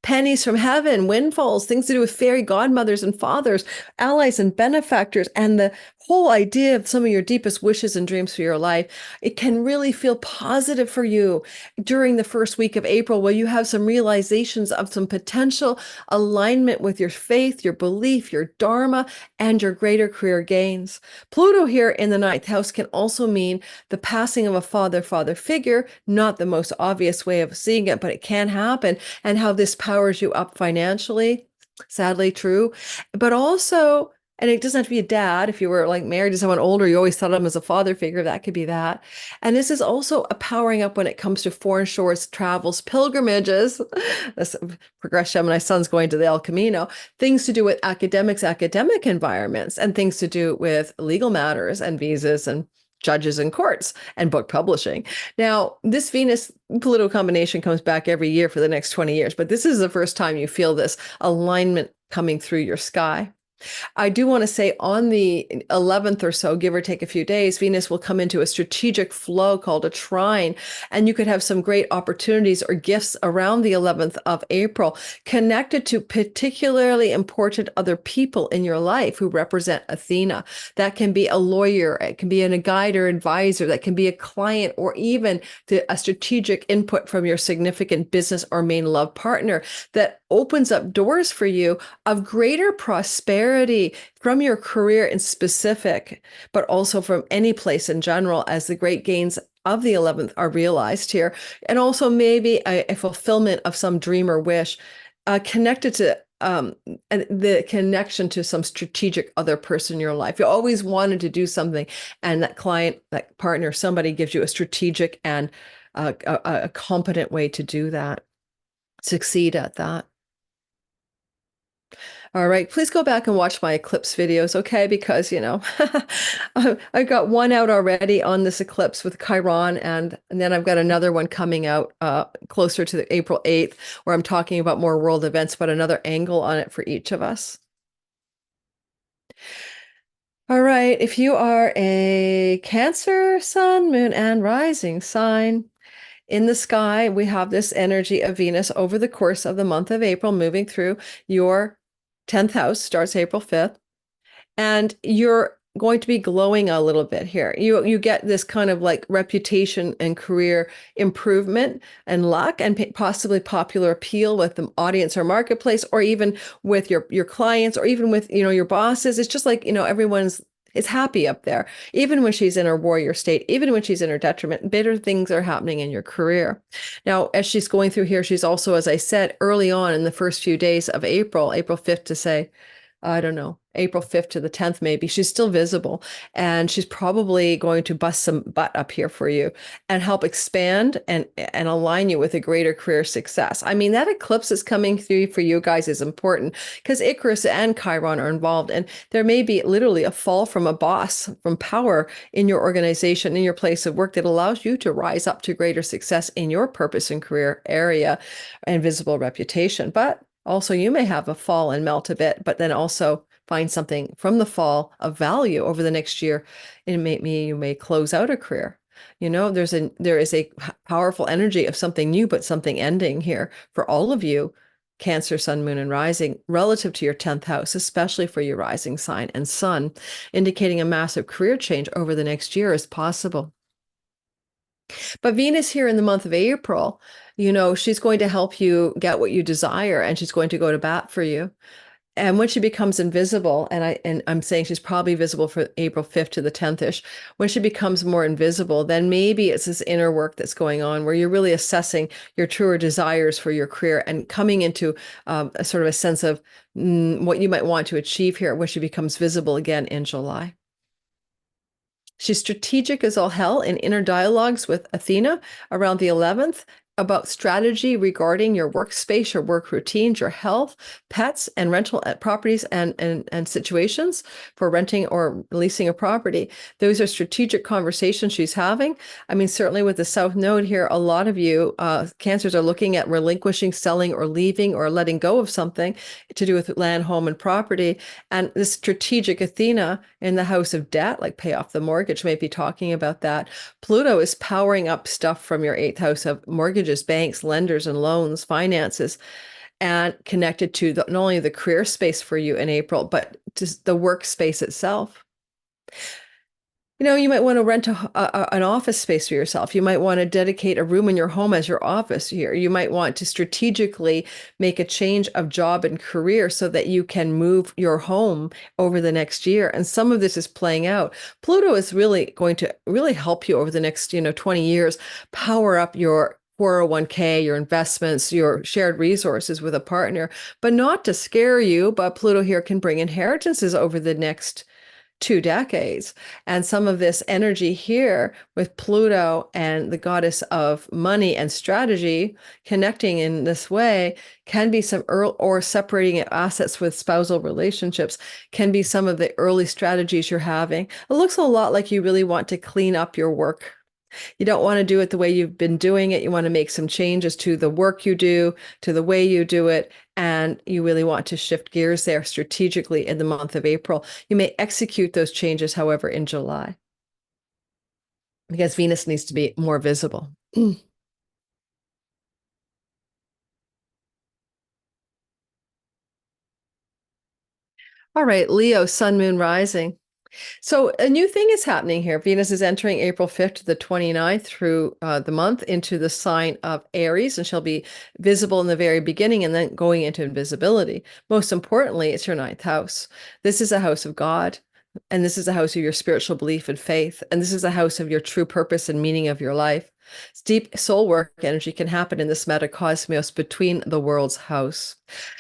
Pennies from heaven, windfalls, things to do with fairy godmothers and fathers, allies and benefactors, and the whole idea of some of your deepest wishes and dreams for your life. It can really feel positive for you during the first week of April, where you have some realizations of some potential alignment with your faith, your belief, your dharma, and your greater career gains. Pluto here in the ninth house can also mean the passing of a father figure, not the most obvious way of seeing it, but it can happen, and how this powers you up financially. Sadly true. But also, and it doesn't have to be a dad. If you were like married to someone older, you always thought of him as a father figure, that could be that. And this is also a powering up when it comes to foreign shores, travels, pilgrimages. This progress Gemini son's going to the El Camino. Things to do with academics, academic environments, and things to do with legal matters and visas and judges and courts and book publishing. Now, this Venus Pluto combination comes back every year for the next 20 years, but this is the first time you feel this alignment coming through your sky. I do want to say on the 11th or so, give or take a few days, Venus will come into a strategic flow called a trine, and you could have some great opportunities or gifts around the 11th of April connected to particularly important other people in your life who represent Athena. That can be a lawyer, it can be a guide or advisor, that can be a client, or even a strategic input from your significant business or main love partner that opens up doors for you of greater prosperity from your career in specific, but also from any place in general, as the great gains of the 11th are realized here. And also maybe a fulfillment of some dream or wish connected to the connection to some strategic other person in your life. You always wanted to do something, and that client, that partner, somebody gives you a strategic and a competent way to do that, succeed at that. All right, please go back and watch my eclipse videos, okay? Because, I got one out already on this eclipse with Chiron, and then I've got another one coming out closer to the April 8th, where I'm talking about more world events, but another angle on it for each of us. All right, if you are a Cancer, sun, moon, and rising sign, in the sky, we have this energy of Venus over the course of the month of April moving through your 10th house, starts April 5th, and you're going to be glowing a little bit here. You get this kind of like reputation and career improvement and luck, and possibly popular appeal with the audience or marketplace, or even with your clients, or even with your bosses. It's just like everyone's is happy up there, even when she's in her warrior state, even when she's in her detriment. Bitter things are happening in your career. Now, as she's going through here, she's also, as I said, early on in the first few days of April 5th to say, I don't know, April 5th to the 10th, maybe, she's still visible, and she's probably going to bust some butt up here for you and help expand and align you with a greater career success. I mean, that eclipse is coming through for you guys is important, because Icarus and Chiron are involved, and there may be literally a fall from a boss, from power in your organization, in your place of work, that allows you to rise up to greater success in your purpose and career area and visible reputation. But also, you may have a fall and melt a bit, but then also find something from the fall of value over the next year. You may close out a career. There is a powerful energy of something new, but something ending here for all of you, Cancer, Sun, Moon, and Rising relative to your 10th house, especially for your rising sign and sun, indicating a massive career change over the next year is possible. But Venus here in the month of April, she's going to help you get what you desire, and she's going to go to bat for you. And when she becomes invisible, and I'm saying she's probably visible for April 5th to the 10th-ish, when she becomes more invisible, then maybe it's this inner work that's going on where you're really assessing your truer desires for your career and coming into a sort of a sense of what you might want to achieve here when she becomes visible again in July. She's strategic as all hell in inner dialogues with Athena around the 11th about strategy regarding your workspace, your work routines, your health, pets, and rental properties and situations for renting or leasing a property. Those are strategic conversations she's having. I mean, certainly with the South Node here, a lot of you Cancers are looking at relinquishing, selling, or leaving, or letting go of something to do with land, home, and property. And this strategic Athena in the house of debt, like pay off the mortgage, may be talking about that. Pluto is powering up stuff from your 8th house of mortgages, banks, lenders, and loans, finances, and connected to not only the career space for you in April, but just the workspace itself. You might want to rent an office space for yourself. You might want to dedicate a room in your home as your office here. You might want to strategically make a change of job and career so that you can move your home over the next year. And some of this is playing out. Pluto is really going to really help you over the next, 20 years, power up your 401k, your investments, your shared resources with a partner, but not to scare you. But Pluto here can bring inheritances over the next 2 decades. And some of this energy here with Pluto and the goddess of money and strategy connecting in this way can be some early, or separating assets with spousal relationships can be some of the early strategies you're having. It looks a lot like you really want to clean up your work. You don't want to do it the way you've been doing it. You want to make some changes to the work you do, to the way you do it, and you really want to shift gears there strategically in the month of April. You may execute those changes, however, in July, because Venus needs to be more visible. All right, Leo, Sun, Moon, Rising. So a new thing is happening here. Venus is entering April 5th to the 29th through the month into the sign of Aries, and she'll be visible in the very beginning and then going into invisibility. Most importantly, it's your 9th house. This is a house of God, and this is a house of your spiritual belief and faith, and this is a house of your true purpose and meaning of your life. Deep soul work energy can happen in this metacosmos between the world's house.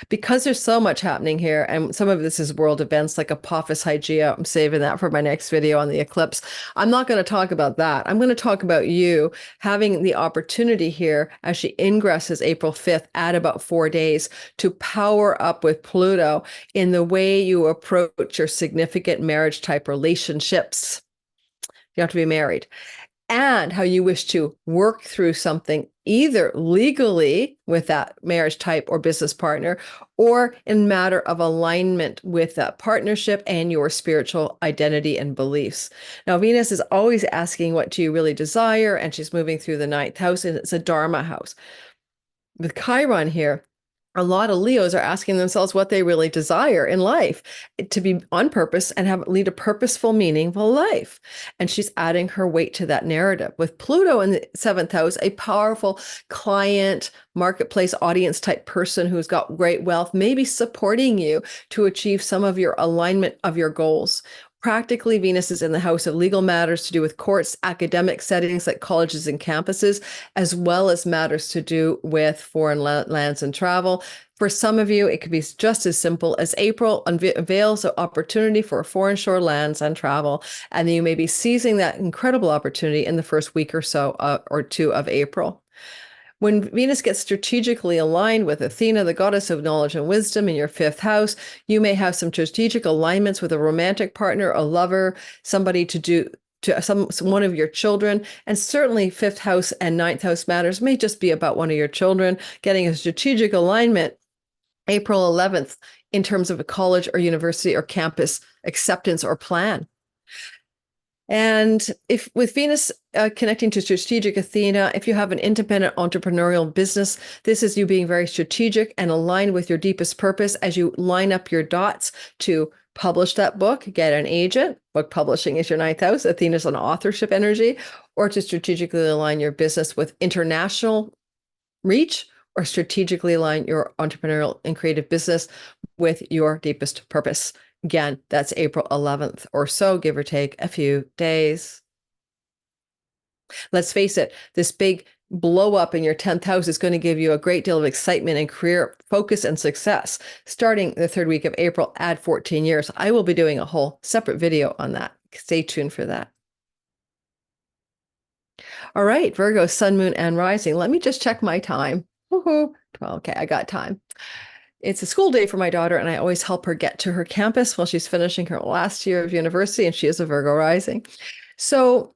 Because there's so much happening here, and some of this is world events like Apophis Hygeia. I'm saving that for my next video on the eclipse. I'm not going to talk about that. I'm going to talk about you having the opportunity here as she ingresses April 5th at about 4 days to power up with Pluto in the way you approach your significant marriage type relationships. You have to be married. And how you wish to work through something either legally with that marriage type or business partner, or in matter of alignment with that partnership and your spiritual identity and beliefs. Now, Venus is always asking, what do you really desire? And she's moving through the 9th house, and it's a Dharma house. With Chiron here, a lot of Leos are asking themselves what they really desire in life, to be on purpose and lead a purposeful, meaningful life. And she's adding her weight to that narrative. With Pluto in the 7th house, a powerful client, marketplace audience type person who's got great wealth, maybe supporting you to achieve some of your alignment of your goals. Practically, Venus is in the house of legal matters to do with courts, academic settings like colleges and campuses, as well as matters to do with foreign lands and travel. For some of you, it could be just as simple as April unveils an opportunity for foreign shore lands and travel, and you may be seizing that incredible opportunity in the first week or so or two of April. When Venus gets strategically aligned with Athena, the goddess of knowledge and wisdom, in your 5th house, you may have some strategic alignments with a romantic partner, a lover, somebody to one of your children. And certainly 5th house and 9th house matters may just be about one of your children, getting a strategic alignment April 11th in terms of a college or university or campus acceptance or plan. And if with Venus connecting to strategic Athena, if you have an independent entrepreneurial business, this is you being very strategic and aligned with your deepest purpose as you line up your dots to publish that book, get an agent. Book publishing is your ninth house. Athena's an authorship energy, or to strategically align your business with international reach, or strategically align your entrepreneurial and creative business with your deepest purpose. Again, that's April 11th or so, give or take a few days. Let's face it, this big blow up in your 10th house is going to give you a great deal of excitement and career focus and success. Starting the third week of April, add 14 years. I will be doing a whole separate video on that. Stay tuned for that. All right, Virgo, sun, moon, and rising. Let me just check my time. Woohoo. Well, okay, I got time. It's a school day for my daughter, and I always help her get to her campus while she's finishing her last year of university, and she is a Virgo rising. So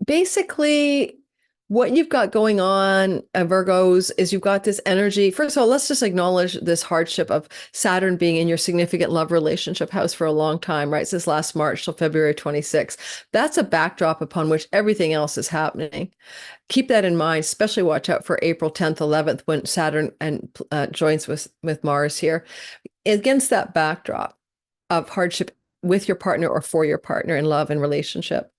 basically, what you've got going on, Virgos, is you've got this energy. First of all, let's just acknowledge this hardship of Saturn being in your significant love relationship house for a long time, right? Since last March till February 26th. That's a backdrop upon which everything else is happening. Keep that in mind, especially watch out for April 10th, 11th, when Saturn joins with Mars here. Against that backdrop of hardship with your partner or for your partner in love and relationship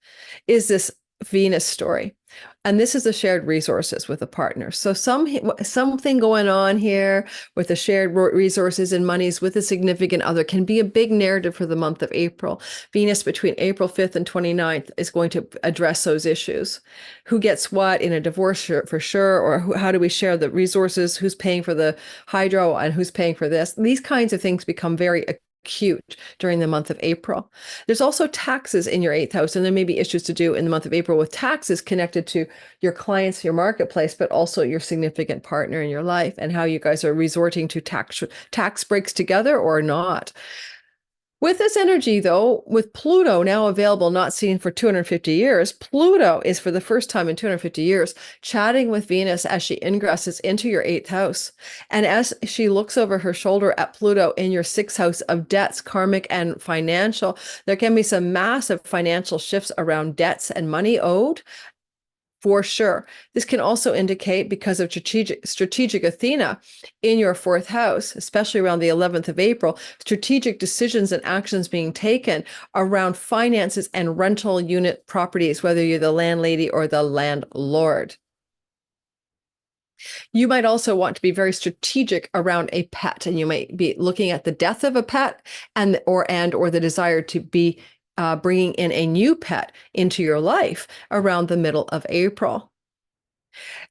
is this Venus story. And this is the shared resources with a partner. So something going on here with the shared resources and monies with a significant other can be a big narrative for the month of April. Venus between April 5th and 29th is going to address those issues. Who gets what in a divorce for sure, or how do we share the resources? Who's paying for the hydro and who's paying for this? These kinds of things become very acute during the month of April. There's also taxes in your 8th house, and there may be issues to do in the month of April with taxes connected to your clients, your marketplace, but also your significant partner in your life, and how you guys are resorting to tax breaks together or not. With this energy, though, with Pluto now available, not seen for 250 years, Pluto is for the first time in 250 years chatting with Venus as she ingresses into your 8th house. And as she looks over her shoulder at Pluto in your 6th house of debts, karmic and financial, there can be some massive financial shifts around debts and money owed. For sure. This can also indicate, because of strategic Athena in your 4th house, especially around the 11th of April, strategic decisions and actions being taken around finances and rental unit properties, whether you're the landlady or the landlord. You might also want to be very strategic around a pet, and you might be looking at the death of a pet or the desire to be bringing in a new pet into your life around the middle of April.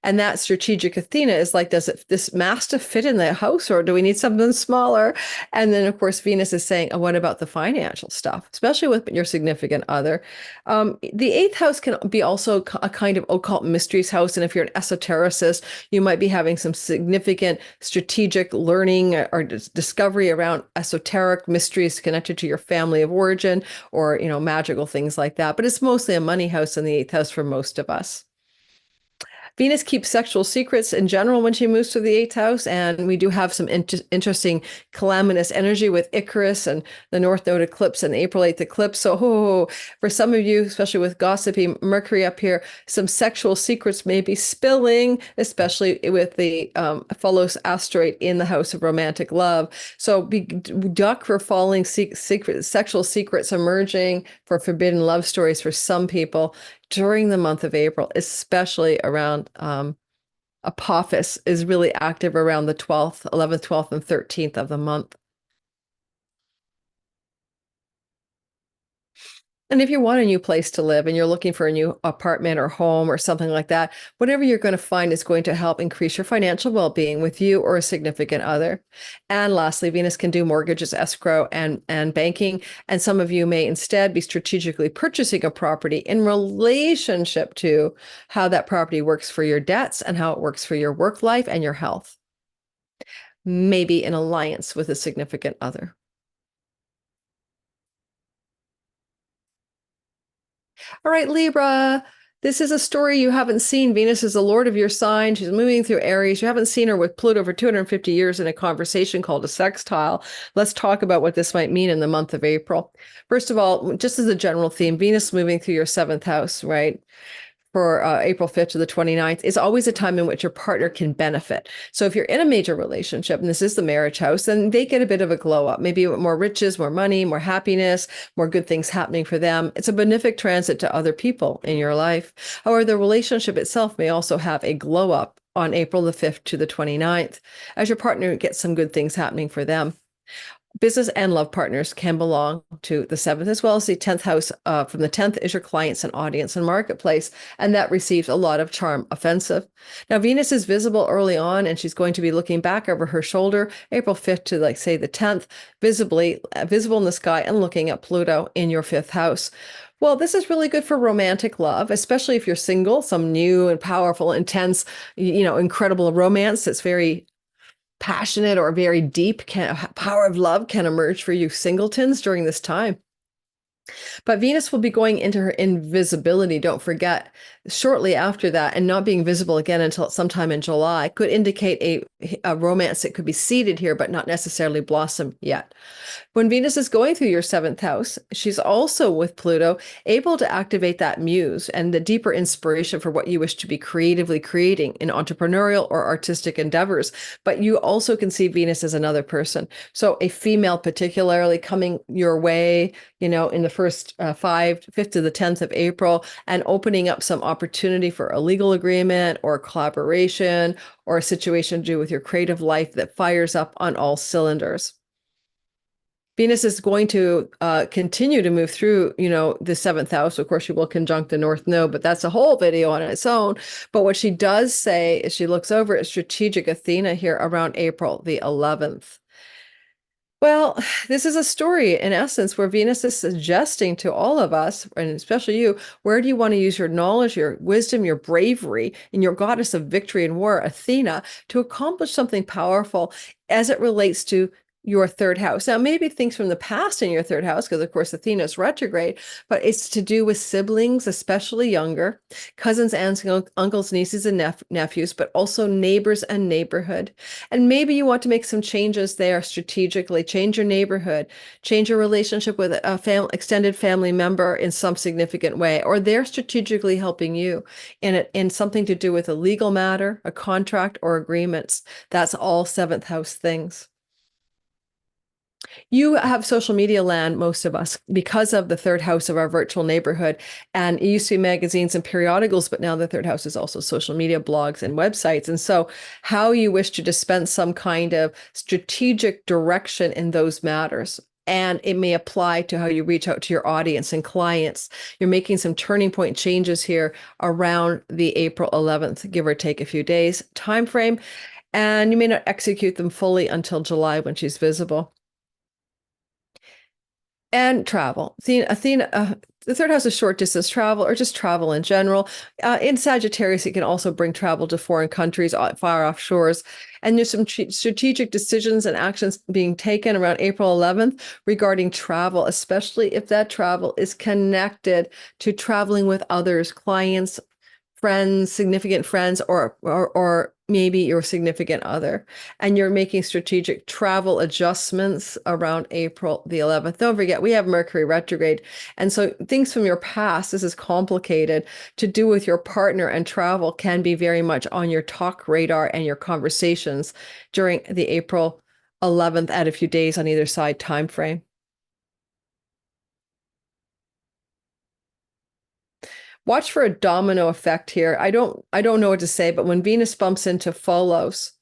And that strategic Athena is like, does this mastiff fit in the house, or do we need something smaller? And then, of course, Venus is saying, oh, what about the financial stuff, especially with your significant other? The 8th house can be also a kind of occult mysteries house. And if you're an esotericist, you might be having some significant strategic learning or discovery around esoteric mysteries connected to your family of origin, or, magical things like that. But it's mostly a money house in the 8th house for most of us. Venus keeps sexual secrets in general when she moves to the 8th house, and we do have some interesting calamitous energy with Icarus and the North Node eclipse and the April 8th eclipse. So for some of you, especially with gossipy Mercury up here, some sexual secrets may be spilling, especially with the Pholus asteroid in the house of romantic love. So duck for falling sexual secrets emerging, for forbidden love stories for some people during the month of April, especially around Apophis is really active around the 12th, 11th, 12th, and 13th of the month. And if you want a new place to live and you're looking for a new apartment or home or something like that, whatever you're going to find is going to help increase your financial well-being with you or a significant other. And lastly, Venus can do mortgages, escrow, and banking. And some of you may instead be strategically purchasing a property in relationship to how that property works for your debts and how it works for your work life and your health. Maybe in alliance with a significant other. All right, Libra, This is a story you haven't seen. Venus is the lord of your sign. She's moving through Aries. You haven't seen her with Pluto for 250 years in a conversation called a sextile. Let's talk about what this might mean in the month of April. First of all, just as a general theme, Venus moving through your seventh house, right? For April 5th to the 29th is always a time in which your partner can benefit. So if you're in a major relationship, and this is the marriage house, then they get a bit of a glow up, maybe more riches, more money, more happiness, more good things happening for them. It's a benefic transit to other people in your life. However, the relationship itself may also have a glow up on April the 5th to the 29th as your partner gets some good things happening for them. Business and love partners can belong to the seventh, as well as the 10th house. From the 10th is your clients and audience and marketplace, and that receives a lot of charm offensive. Now, Venus is visible early on, and she's going to be looking back over her shoulder, April 5th to, like, say, the 10th, visible in the sky and looking at Pluto in your 5th house. Well, this is really good for romantic love, especially if you're single, some new and powerful, intense, incredible romance that's very passionate or very deep power of love can emerge for you singletons during this time. But Venus will be going into her invisibility, don't forget, shortly after that, and not being visible again until sometime in July could indicate a romance that could be seeded here, but not necessarily blossom yet. When Venus is going through your 7th house, she's also with Pluto, able to activate that muse and the deeper inspiration for what you wish to be creatively creating in entrepreneurial or artistic endeavors. But you also can see Venus as another person. So a female particularly coming your way, in the first 5th to the 10th of April, and opening up some opportunity for a legal agreement or collaboration or a situation to do with your creative life that fires up on all cylinders. Venus is going to continue to move through, the 7th house. Of course, she will conjunct the North Node, but that's a whole video on its own. But what she does say is she looks over at strategic Athena here around April the 11th. Well, this is a story, in essence, where Venus is suggesting to all of us, and especially you, where do you want to use your knowledge, your wisdom, your bravery, and your goddess of victory and war, Athena, to accomplish something powerful as it relates to your 3rd house. Now, maybe things from the past in your 3rd house, because of course Athena is retrograde, but it's to do with siblings, especially younger, cousins, aunts, uncles, nieces, and nephews, but also neighbors and neighborhood. And maybe you want to make some changes there strategically, change your neighborhood, change your relationship with a extended family member in some significant way, or they're strategically helping you in something to do with a legal matter, a contract, or agreements. That's all 7th house things. You have social media land, most of us, because of the 3rd house of our virtual neighborhood. And it used to be magazines and periodicals, but now the 3rd house is also social media, blogs, and websites. And so how you wish to dispense some kind of strategic direction in those matters. And it may apply to how you reach out to your audience and clients. You're making some turning point changes here around the April 11th, give or take a few days time frame. And you may not execute them fully until July when she's visible. And travel. Athena, the 3rd house is short distance travel or just travel in general. In Sagittarius, it can also bring travel to foreign countries, far off shores. And there's some strategic decisions and actions being taken around April 11th regarding travel, especially if that travel is connected to traveling with others, clients, friends, significant friends, or maybe your significant other, and you're making strategic travel adjustments around April the 11th. Don't forget, we have Mercury retrograde. And so things from your past, this is complicated, to do with your partner and travel can be very much on your talk radar and your conversations during the April 11th, add a few days on either side time frame. Watch for a domino effect here. I don't know what to say, but when Venus bumps into Pholus,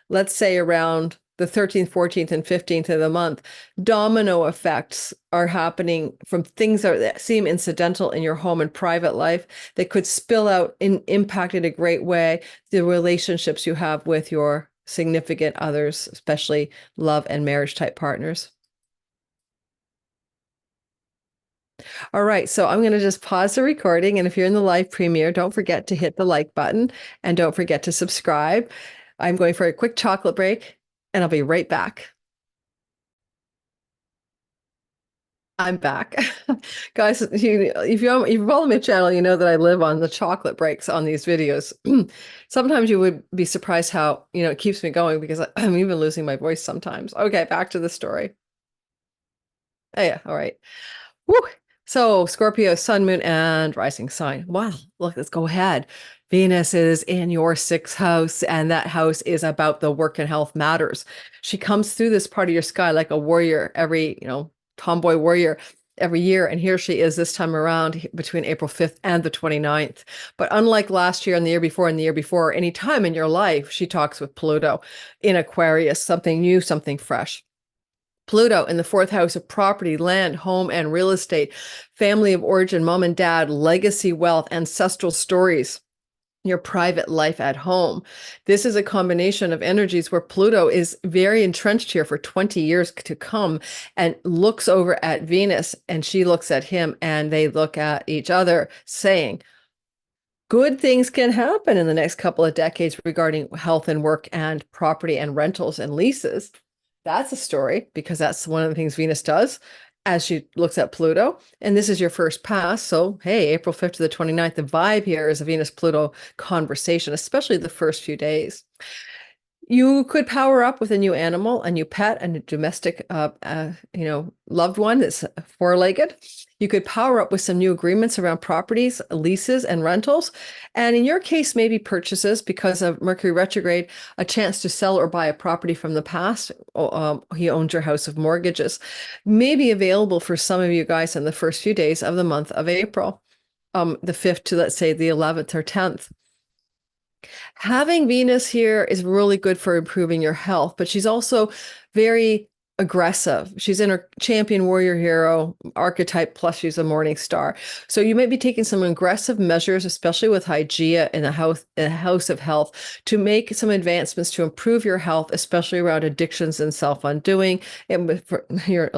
let's say around the 13th, 14th, and 15th of the month, domino effects are happening from things that seem incidental in your home and private life that could spill out and impact in a great way the relationships you have with your significant others, especially love and marriage type partners. All right, so I'm going to just pause the recording. And if you're in the live premiere, don't forget to hit the like button and don't forget to subscribe. I'm going for a quick chocolate break and I'll be right back. I'm back. Guys, if you follow my channel, you know that I live on the chocolate breaks on these videos. Sometimes you would be surprised how, it keeps me going because I'm even losing my voice sometimes. Okay, back to the story. Oh, yeah, all right. Woo. So Scorpio, sun, moon, and rising sign. Wow, look, let's go ahead. Venus is in your sixth house, and that house is about the work and health matters. She comes through this part of your sky like a warrior every, tomboy warrior every year. And here she is this time around between April 5th and the 29th. But unlike last year and the year before and the year before, any time in your life, she talks with Pluto in Aquarius, something new, something fresh. Pluto in the fourth house of property, land, home, and real estate, family of origin, mom and dad, legacy wealth, ancestral stories, your private life at home. This is a combination of energies where Pluto is very entrenched here for 20 years to come and looks over at Venus, and she looks at him, and they look at each other saying, good things can happen in the next couple of decades regarding health and work and property and rentals and leases. That's a story because that's one of the things Venus does as she looks at Pluto. And this is your first pass. So, hey, April 5th to the 29th, the vibe here is a Venus-Pluto conversation, especially the first few days. You could power up with a new animal, a new pet, and a domestic, loved one that's four-legged. You could power up with some new agreements around properties, leases, and rentals. And in your case, maybe purchases because of Mercury retrograde, a chance to sell or buy a property from the past. He owns your house of mortgages. May be available for some of you guys in the first few days of the month of April, the 5th to, let's say, the 11th or 10th. Having Venus here is really good for improving your health, but she's also very aggressive. She's in her champion warrior hero archetype, plus she's a morning star. So you might be taking some aggressive measures, especially with Hygeia in the house of health, to make some advancements to improve your health, especially around addictions and self-undoing. And your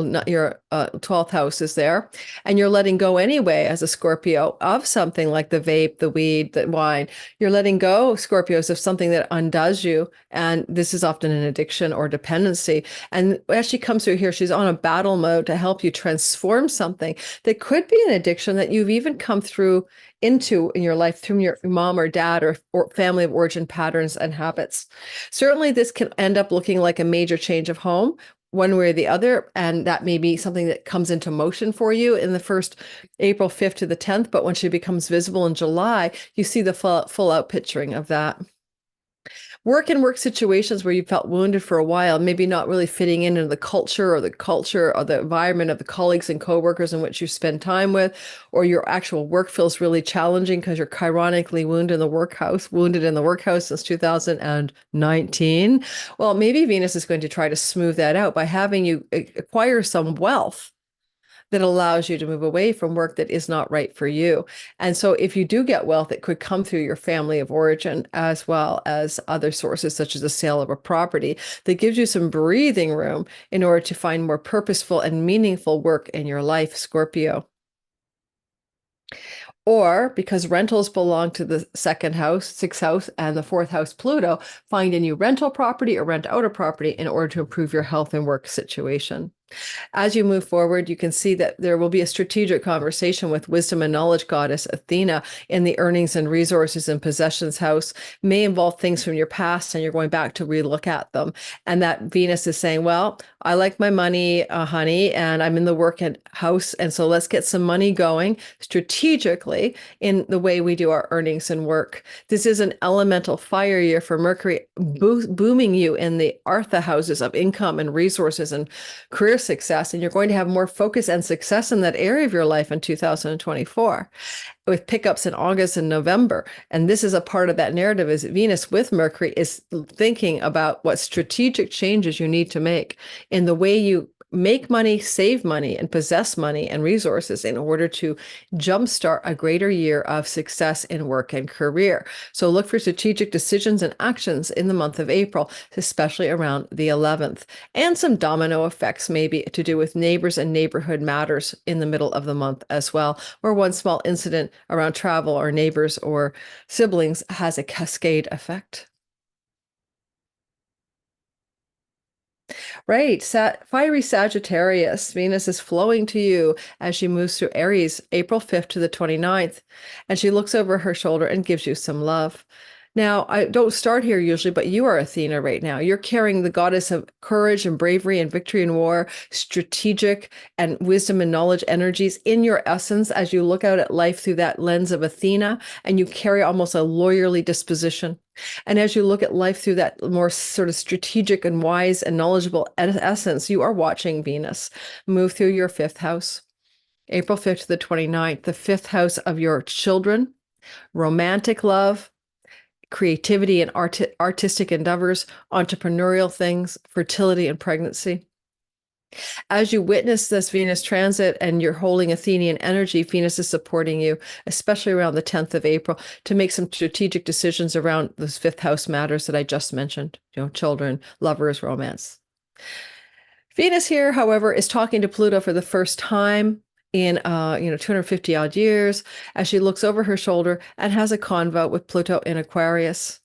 12th house is there. And you're letting go anyway, as a Scorpio, of something like the vape, the weed, the wine. You're letting go, Scorpios, of something that undoes you. And this is often an addiction or dependency. And as she comes through here, she's on a battle mode to help you transform something that could be an addiction that you've even come through into in your life through your mom or dad or family of origin patterns and habits. Certainly, this can end up looking like a major change of home, one way or the other, and that may be something that comes into motion for you in the first April 5th to the 10th, but when she becomes visible in July, you see the full out picturing of that. Work situations where you felt wounded for a while, maybe not really fitting into the culture or the environment of the colleagues and coworkers in which you spend time with, or your actual work feels really challenging because you're chironically wounded in the workhouse since 2019. Well, maybe Venus is going to try to smooth that out by having you acquire some wealth that allows you to move away from work that is not right for you. And so if you do get wealth, it could come through your family of origin as well as other sources, such as the sale of a property that gives you some breathing room in order to find more purposeful and meaningful work in your life, Scorpio. Or because rentals belong to the second house, sixth house, and the fourth house, Pluto, find a new rental property or rent out a property in order to improve your health and work situation. As you move forward, you can see that there will be a strategic conversation with wisdom and knowledge goddess Athena in the earnings and resources and possessions house. May involve things from your past and you're going back to relook at them. And that Venus is saying, well, I like my money, honey, and I'm in the work house. And so let's get some money going strategically in the way we do our earnings and work. This is an elemental fire year for Mercury, booming you in the Artha houses of income and resources and career success, and you're going to have more focus and success in that area of your life in 2024 with pickups in August and November. And this is a part of that narrative is Venus with Mercury is thinking about what strategic changes you need to make in the way you make money, save money, and possess money and resources in order to jumpstart a greater year of success in work and career. So look for strategic decisions and actions in the month of April, especially around the 11th, and some domino effects maybe to do with neighbors and neighborhood matters in the middle of the month as well, where one small incident around travel or neighbors or siblings has a cascade effect. Right. Fiery Sagittarius. Venus is flowing to you as she moves through Aries, April 5th to the 29th. And she looks over her shoulder and gives you some love. Now, I don't start here usually, but you are Athena right now. You're carrying the goddess of courage and bravery and victory in war, strategic and wisdom and knowledge energies in your essence as you look out at life through that lens of Athena, and you carry almost a lawyerly disposition. And as you look at life through that more sort of strategic and wise and knowledgeable essence, you are watching Venus move through your fifth house, April 5th to the 29th, the fifth house of your children, romantic love, creativity and artistic endeavors, entrepreneurial things, fertility and pregnancy. As you witness this Venus transit and you're holding Athenian energy, Venus is supporting you, especially around the 10th of April, to make some strategic decisions around those fifth house matters that I just mentioned, children, lovers, romance. Venus here, however, is talking to Pluto for the first time in 250 odd years as she looks over her shoulder and has a convo with Pluto in Aquarius.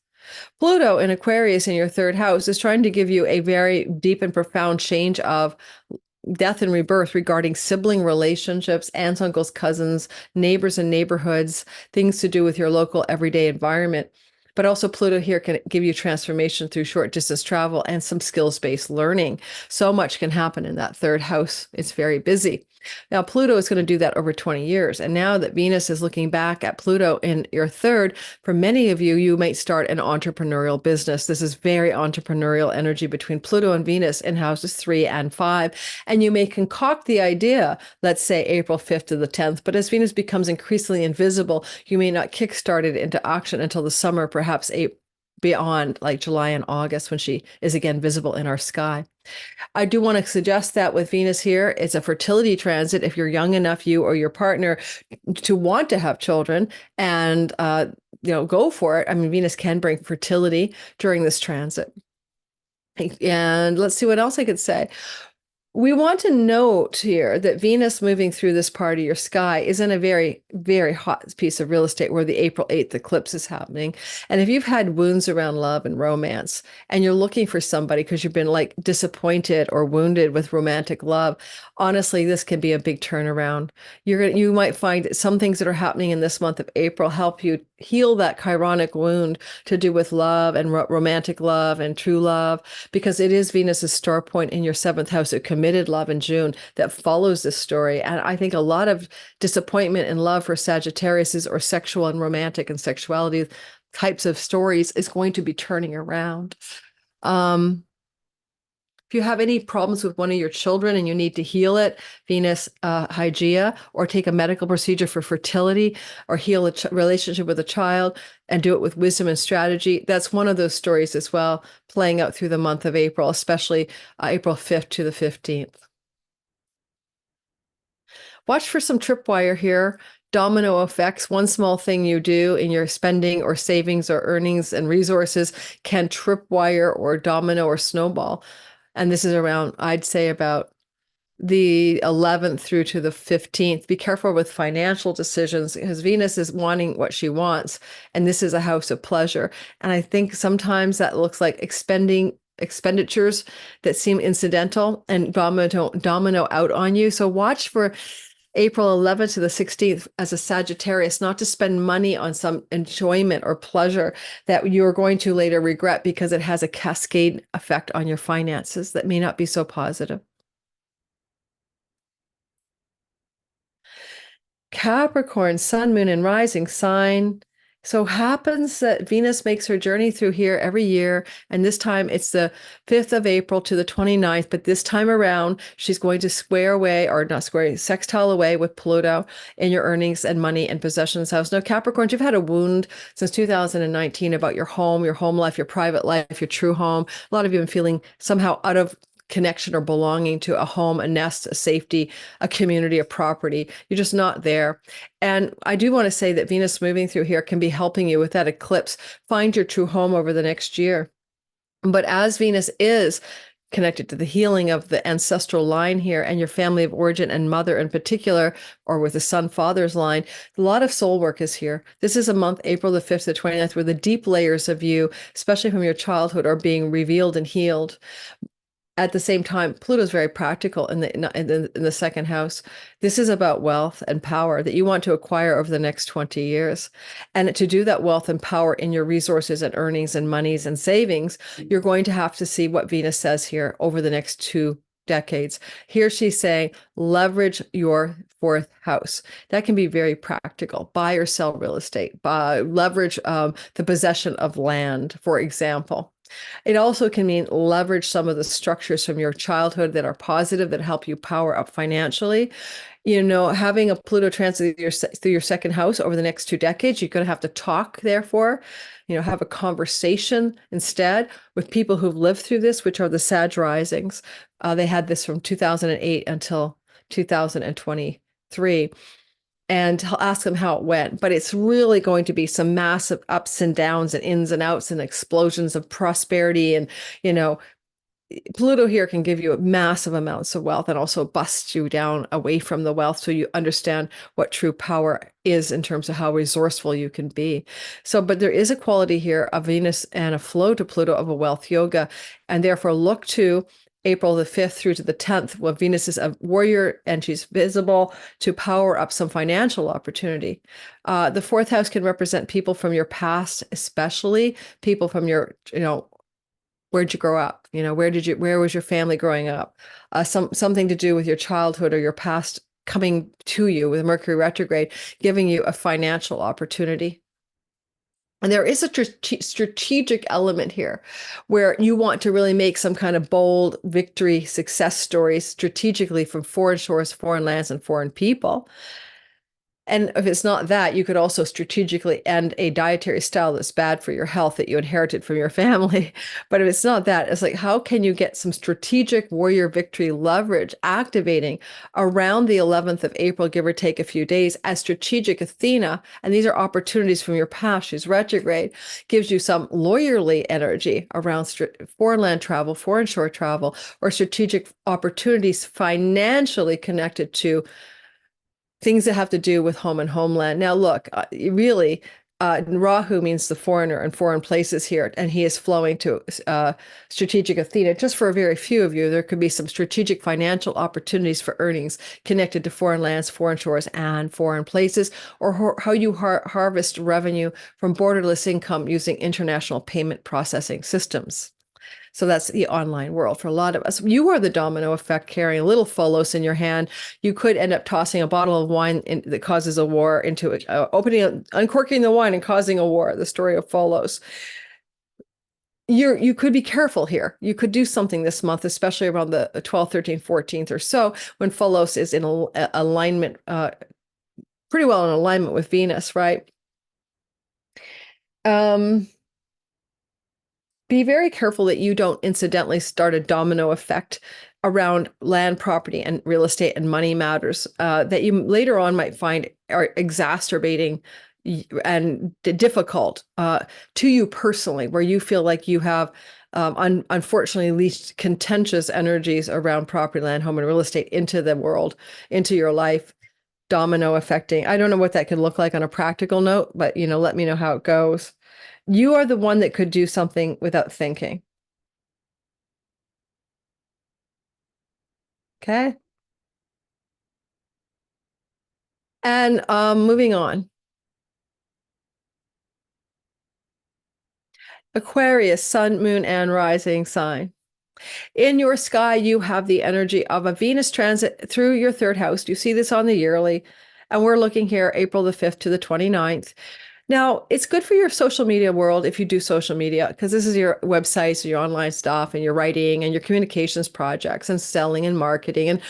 Pluto in Aquarius in your third house is trying to give you a very deep and profound change of death and rebirth regarding sibling relationships, aunts, uncles, cousins, neighbors and neighborhoods, things to do with your local everyday environment. But also Pluto here can give you transformation through short distance travel and some skills-based learning. So much can happen in that third house. It's very busy. Now, Pluto is going to do that over 20 years. And now that Venus is looking back at Pluto in your third, for many of you, you might start an entrepreneurial business. This is very entrepreneurial energy between Pluto and Venus in houses 3 and 5. And you may concoct the idea, let's say April 5th to the 10th, but as Venus becomes increasingly invisible, you may not kickstart it into action until the summer, perhaps beyond like July and August when she is again visible in our sky. I do want to suggest that with Venus here, it's a fertility transit. If you're young enough, you or your partner, to want to have children and, go for it. I mean, Venus can bring fertility during this transit. And let's see what else I could say. We want to note here that Venus moving through this part of your sky is in a very, very hot piece of real estate where the April 8th eclipse is happening. And if you've had wounds around love and romance and you're looking for somebody because you've been like disappointed or wounded with romantic love, honestly, this can be a big turnaround. You might find that some things that are happening in this month of April help you heal that chironic wound to do with love and romantic love and true love, because it is Venus's star point in your seventh house of committed love in June that follows this story. And I think a lot of disappointment in love for Sagittarius or sexual and romantic and sexuality types of stories is going to be turning around. If you have any problems with one of your children and you need to heal it, Venus Hygeia, or take a medical procedure for fertility, or heal a relationship with a child and do it with wisdom and strategy, that's one of those stories as well, playing out through the month of April, especially April 5th to the 15th. Watch for some tripwire here. Domino effects. One small thing you do in your spending or savings or earnings and resources can tripwire or domino or snowball. And this is around, I'd say, about the 11th through to the 15th. Be careful with financial decisions because Venus is wanting what she wants. And this is a house of pleasure. And I think sometimes that looks like expenditures that seem incidental and domino out on you. So watch for April 11th to the 16th as a Sagittarius, not to spend money on some enjoyment or pleasure that you're going to later regret because it has a cascade effect on your finances that may not be so positive. Capricorn, sun, moon, and rising sign. So happens that Venus makes her journey through here every year. And this time it's the 5th of April to the 29th. But this time around, she's going to sextile away with Pluto in your earnings and money and possessions house. Now, Capricorns, you've had a wound since 2019 about your home life, your private life, your true home. A lot of you have been feeling somehow out of connection or belonging to a home, a nest, a safety, a community, a property. You're just not there. And I do want to say that Venus moving through here can be helping you with that eclipse. Find your true home over the next year. But as Venus is connected to the healing of the ancestral line here and your family of origin and mother in particular, or with the son father's line, a lot of soul work is here. This is a month, April the 5th to the 29th, where the deep layers of you, especially from your childhood, are being revealed and healed. At the same time, Pluto's very practical in the second house. This is about wealth and power that you want to acquire over the next 20 years. And to do that wealth and power in your resources and earnings and monies and savings, you're going to have to see what Venus says here over the next 2 decades. Here she's saying, leverage your fourth house. That can be very practical. Buy or sell real estate, leverage the possession of land, for example. It also can mean leverage some of the structures from your childhood that are positive, that help you power up financially. Having a Pluto transit through your second house over the next 2 decades, you're going to have to talk, therefore, have a conversation instead with people who've lived through this, which are the Sag risings. They had this from 2008 until 2023. And ask them how it went. But it's really going to be some massive ups and downs and ins and outs and explosions of prosperity. And, Pluto here can give you massive amounts of wealth and also bust you down away from the wealth, so you understand what true power is in terms of how resourceful you can be. But there is a quality here of Venus and a flow to Pluto of a wealth yoga, and therefore look to April the 5th through to the 10th, when Venus is a warrior and she's visible, to power up some financial opportunity. The fourth house can represent people from your past, especially people from your, where'd you grow up? Where was your family growing up? Something to do with your childhood or your past coming to you with Mercury retrograde, giving you a financial opportunity. And there is a strategic element here where you want to really make some kind of bold victory success stories strategically from foreign shores, foreign lands, and foreign people. And if it's not that, you could also strategically end a dietary style that's bad for your health that you inherited from your family. But if it's not that, it's like, how can you get some strategic warrior victory leverage activating around the 11th of April, give or take a few days, as strategic Athena, and these are opportunities from your past, she's retrograde, gives you some lawyerly energy around foreign land travel, foreign shore travel, or strategic opportunities financially connected to things that have to do with home and homeland. Now, look, really, Rahu means the foreigner and foreign places here, and he is flowing to strategic Athena. Just for a very few of you, there could be some strategic financial opportunities for earnings connected to foreign lands, foreign shores, and foreign places, or how you harvest revenue from borderless income using international payment processing systems. So that's the online world for a lot of us. You are the domino effect, carrying a little Pholus in your hand. You could end up tossing a bottle of wine that causes a war into it, uncorking the wine and causing a war, the story of Pholus. You could be careful here. You could do something this month, especially around the 12th, 13th, 14th or so, when Pholus is in alignment, pretty well in alignment with Venus, right? Be very careful that you don't incidentally start a domino effect around land, property, and real estate and money matters that you later on might find are exacerbating and difficult to you personally, where you feel like you have unfortunately least contentious energies around property, land, home, and real estate into the world, into your life, domino affecting. I don't know what that could look like on a practical note, but let me know how it goes. You are the one that could do something without thinking. Okay. And moving on. Aquarius, sun, moon, and rising sign. In your sky, you have the energy of a Venus transit through your third house. You see this on the yearly. And we're looking here April the 5th to the 29th. Now, it's good for your social media world if you do social media, because this is your websites, your online stuff, and your writing and your communications projects and selling and marketing. And,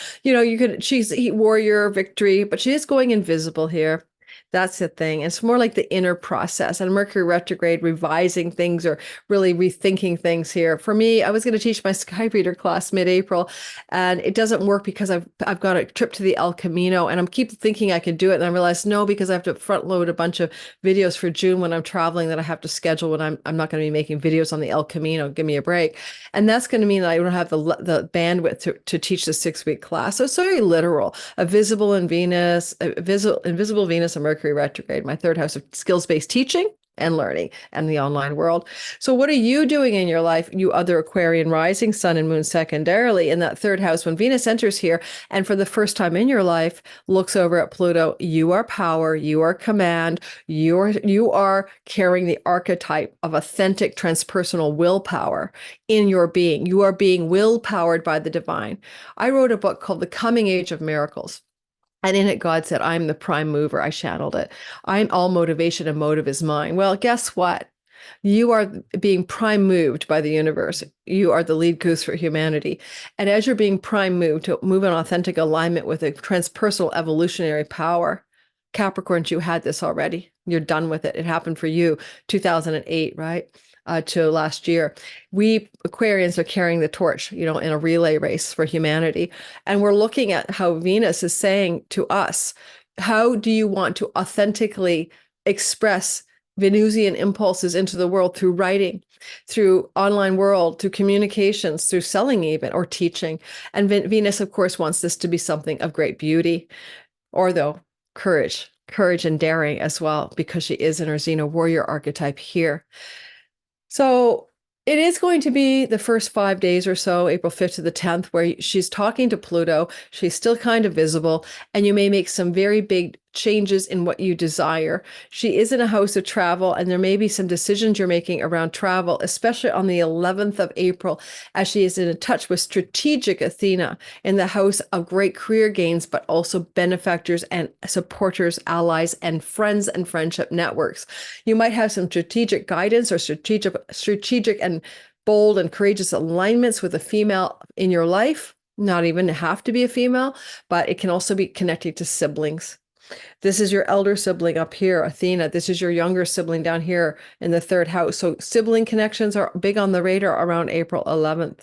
she's warrior victory, but she is going invisible here. That's the thing. It's more like the inner process, and Mercury retrograde revising things or really rethinking things here. For me, I was going to teach my Sky Reader class mid-April, and it doesn't work because I've got a trip to the El Camino, and I'm keep thinking I can do it, and I realized no, because I have to front load a bunch of videos for June when I'm traveling that I have to schedule when I'm not going to be making videos on the El Camino. Give me a break. And that's going to mean that I don't have the bandwidth to teach the 6-week class. So it's very literal. A visible Venus, and Mercury retrograde, my third house of skills-based teaching and learning and the online world. So what are you doing in your life, you other Aquarian rising, sun and moon secondarily in that third house when Venus enters here and for the first time in your life looks over at Pluto? You are power, you are command, you are carrying the archetype of authentic transpersonal willpower in your being. You are being will-powered by the divine. I wrote a book called The Coming Age of Miracles. And in it, God said, I'm the prime mover. I channeled it. I'm all motivation and motive is mine. Well, guess what? You are being prime moved by the universe. You are the lead goose for humanity. And as you're being prime moved to move in authentic alignment with a transpersonal evolutionary power, Capricorns, you had this already. You're done with it. It happened for you 2008, right? To last year. We Aquarians are carrying the torch, in a relay race for humanity. And we're looking at how Venus is saying to us, how do you want to authentically express Venusian impulses into the world through writing, through online world, through communications, through selling even, or teaching? And Venus, of course, wants this to be something of great beauty, or though courage and daring as well, because she is in her Xena warrior archetype here. So it is going to be the first 5 days or so, April 5th to the 10th, where she's talking to Pluto. She's still kind of visible, and you may make some very big changes in what you desire. She is in a house of travel, and there may be some decisions you're making around travel, especially on the 11th of April, as she is in touch with strategic Athena in the house of great career gains, but also benefactors and supporters, allies, and friends and friendship networks. You might have some strategic guidance or strategic and bold and courageous alignments with a female in your life. Not even have to be a female, but it can also be connected to siblings. This is your elder sibling up here, Athena. This is your younger sibling down here in the third house. So sibling connections are big on the radar around April 11th.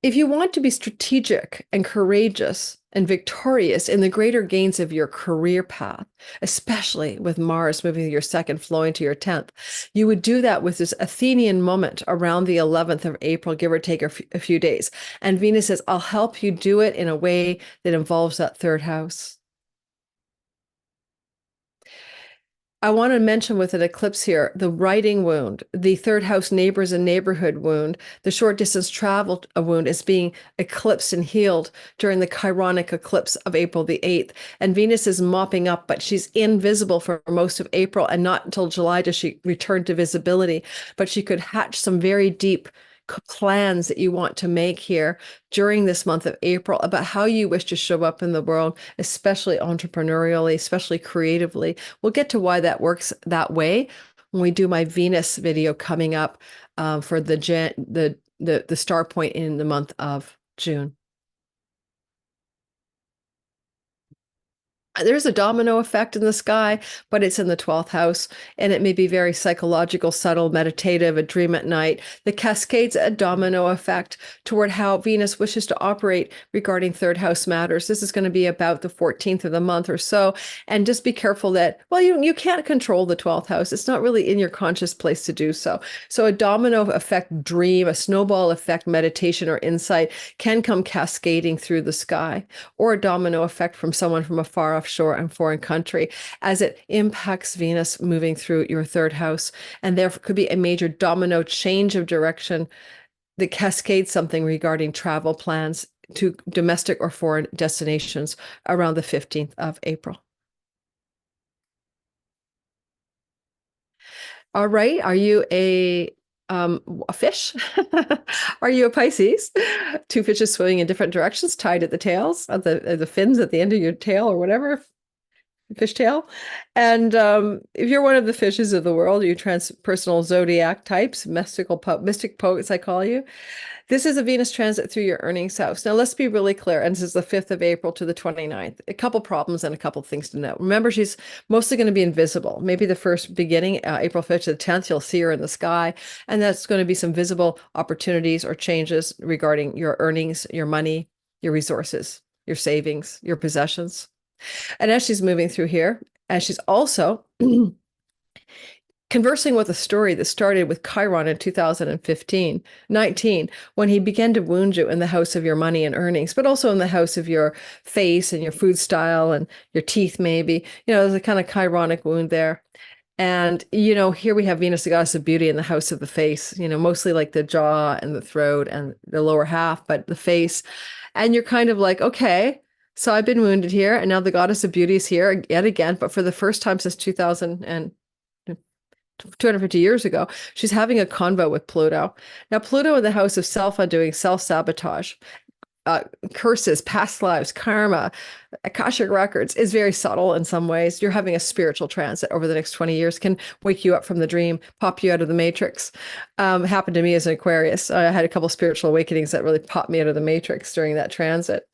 If you want to be strategic and courageous and victorious in the greater gains of your career path, especially with Mars moving to your second, flowing to your 10th, you would do that with this Athenian moment around the 11th of April, give or take a few days. And Venus says, I'll help you do it in a way that involves that third house. I want to mention with an eclipse here, the writing wound, the third house neighbors and neighborhood wound, the short distance travel wound is being eclipsed and healed during the Chironic Eclipse of April the 8th. And Venus is mopping up, but she's invisible for most of April, and not until July does she return to visibility. But she could hatch some very deep plans that you want to make here during this month of April about how you wish to show up in the world, especially entrepreneurially, especially creatively. We'll get to why that works that way when we do my Venus video coming up for the star point in the month of June. There's a domino effect in the sky, but it's in the 12th house, and it may be very psychological, subtle, meditative, a dream at night. The cascades a domino effect toward how Venus wishes to operate regarding third house matters. This is going to be about the 14th of the month or so. And just be careful that, well, you can't control the 12th house. It's not really in your conscious place to do so. So a domino effect dream, a snowball effect meditation or insight can come cascading through the sky, or a domino effect from someone from a far offshore and foreign country as it impacts Venus moving through your third house. And there could be a major domino change of direction that cascades something regarding travel plans to domestic or foreign destinations around the 15th of April. All right. Are you a fish? Are you a Pisces? Two fishes swimming in different directions, tied at the tails, at the fins at the end of your tail or whatever, fish tail. And if you're one of the fishes of the world, you transpersonal zodiac types, mystic poets, I call you. This is a Venus transit through your earnings house. Now, let's be really clear. And this is the 5th of April to the 29th. A couple problems and a couple things to note. Remember, she's mostly going to be invisible. Maybe the first beginning, April 5th to the 10th, you'll see her in the sky. And that's going to be some visible opportunities or changes regarding your earnings, your money, your resources, your savings, your possessions. And as she's moving through here, as she's also conversing with a story that started with Chiron in 2019, when he began to wound you in the house of your money and earnings, but also in the house of your face and your food style and your teeth, maybe. There's a kind of Chironic wound there. And, here we have Venus, the goddess of beauty, in the house of the face, mostly like the jaw and the throat and the lower half, but the face. And you're kind of like, okay, so I've been wounded here. And now the goddess of beauty is here yet again, but for the first time since 250 years ago, she's having a convo with Pluto. Now, Pluto in the house of self-undoing, self-sabotage, curses, past lives, karma, Akashic records is very subtle in some ways. You're having a spiritual transit over the next 20 years, can wake you up from the dream, pop you out of the matrix. Happened to me as an Aquarius. I had a couple spiritual awakenings that really popped me out of the matrix during that transit.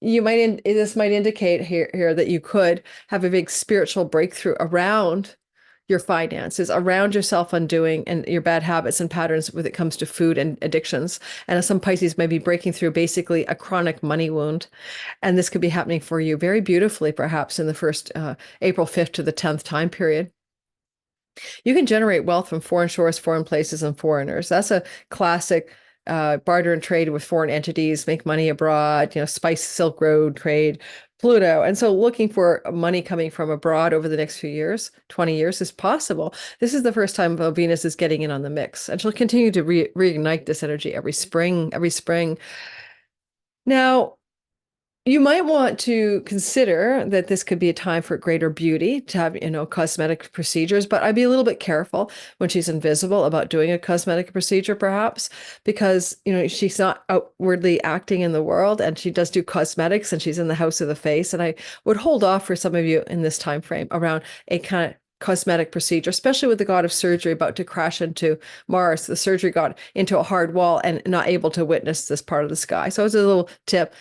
This might indicate here that you could have a big spiritual breakthrough around your finances, around your self-undoing and your bad habits and patterns when it comes to food and addictions. And some Pisces may be breaking through basically a chronic money wound. And this could be happening for you very beautifully, perhaps in the first April 5th to the 10th time period. You can generate wealth from foreign shores, foreign places, and foreigners. That's a classic barter and trade with foreign entities, make money abroad, spice Silk Road trade, Pluto. And so looking for money coming from abroad over the next few years, 20 years is possible. This is the first time Venus is getting in on the mix, and she'll continue to reignite this energy every spring. Now, you might want to consider that this could be a time for greater beauty, to have, cosmetic procedures, but I'd be a little bit careful when she's invisible about doing a cosmetic procedure, perhaps, because, she's not outwardly acting in the world, and she does do cosmetics, and she's in the house of the face. And I would hold off for some of you in this time frame around a kind of cosmetic procedure, especially with the god of surgery about to crash into Mars. The surgery got into a hard wall and not able to witness this part of the sky. So it's a little tip.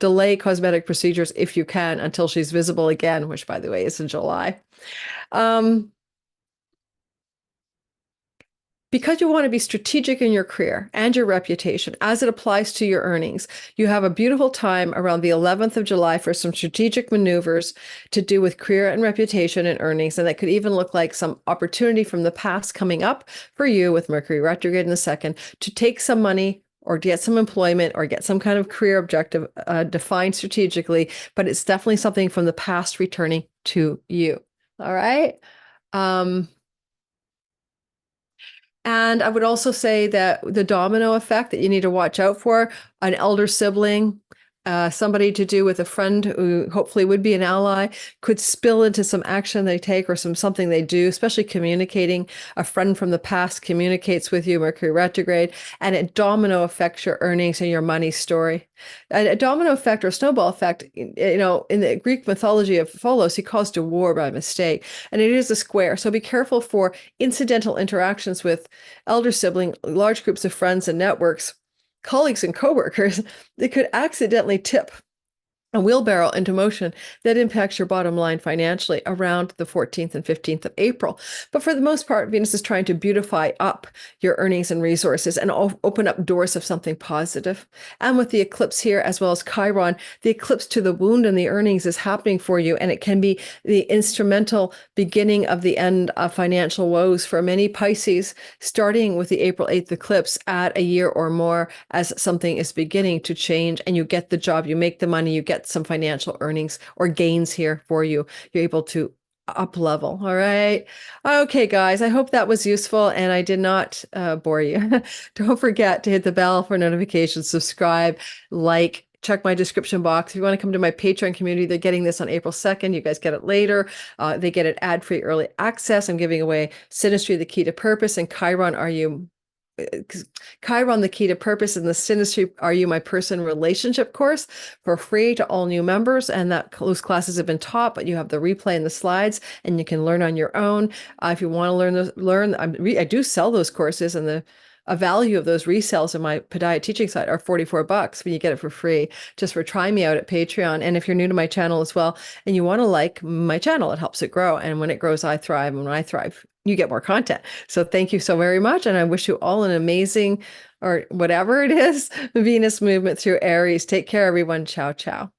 Delay cosmetic procedures if you can until she's visible again, which, by the way, is in July. Because you want to be strategic in your career and your reputation as it applies to your earnings, you have a beautiful time around the 11th of July for some strategic maneuvers to do with career and reputation and earnings. And that could even look like some opportunity from the past coming up for you with Mercury retrograde in the second to take some money or get some employment or get some kind of career objective defined strategically, but it's definitely something from the past returning to you. All right. And I would also say that the domino effect that you need to watch out for, an elder sibling, somebody to do with a friend who hopefully would be an ally, could spill into some action they take or something they do, especially communicating. A friend from the past communicates with you, Mercury retrograde, and it domino affects your earnings and your money story. A domino effect or snowball effect, in the Greek mythology of Pholus, he caused a war by mistake, and it is a square. So be careful for incidental interactions with elder sibling, large groups of friends and networks, colleagues and coworkers that could accidentally tip a wheelbarrow into motion that impacts your bottom line financially around the 14th and 15th of April. But for the most part, Venus is trying to beautify up your earnings and resources and open up doors of something positive. And with the eclipse here, as well as Chiron, the eclipse to the wound and the earnings is happening for you. And it can be the instrumental beginning of the end of financial woes for many Pisces, starting with the April 8th eclipse at a year or more, as something is beginning to change and you get the job, you make the money, you get some financial earnings or gains here for you. You're able to up level. All right. Okay, guys, I hope that was useful and I did not bore you. Don't forget to hit the bell for notifications, subscribe, like, check my description box. If you want to come to my Patreon community, they're getting this on April 2nd. You guys get it later. They get it ad-free early access. I'm giving away Synastry, the Key to Purpose, and Chiron, the Key to Purpose, and the Synastry, Are You My Person relationship course for free to all new members. And those classes have been taught, but you have the replay and the slides, and you can learn on your own. If you want to learn, I do sell those courses, and a value of those resales in my Podiat teaching site are $44 when you get it for free, just for trying me out at Patreon. And if you're new to my channel as well, and you want to like my channel, it helps it grow. And when it grows, I thrive. And when I thrive, you get more content. So thank you so very much. And I wish you all an amazing, or whatever it is, Venus movement through Aries. Take care, everyone. Ciao, ciao.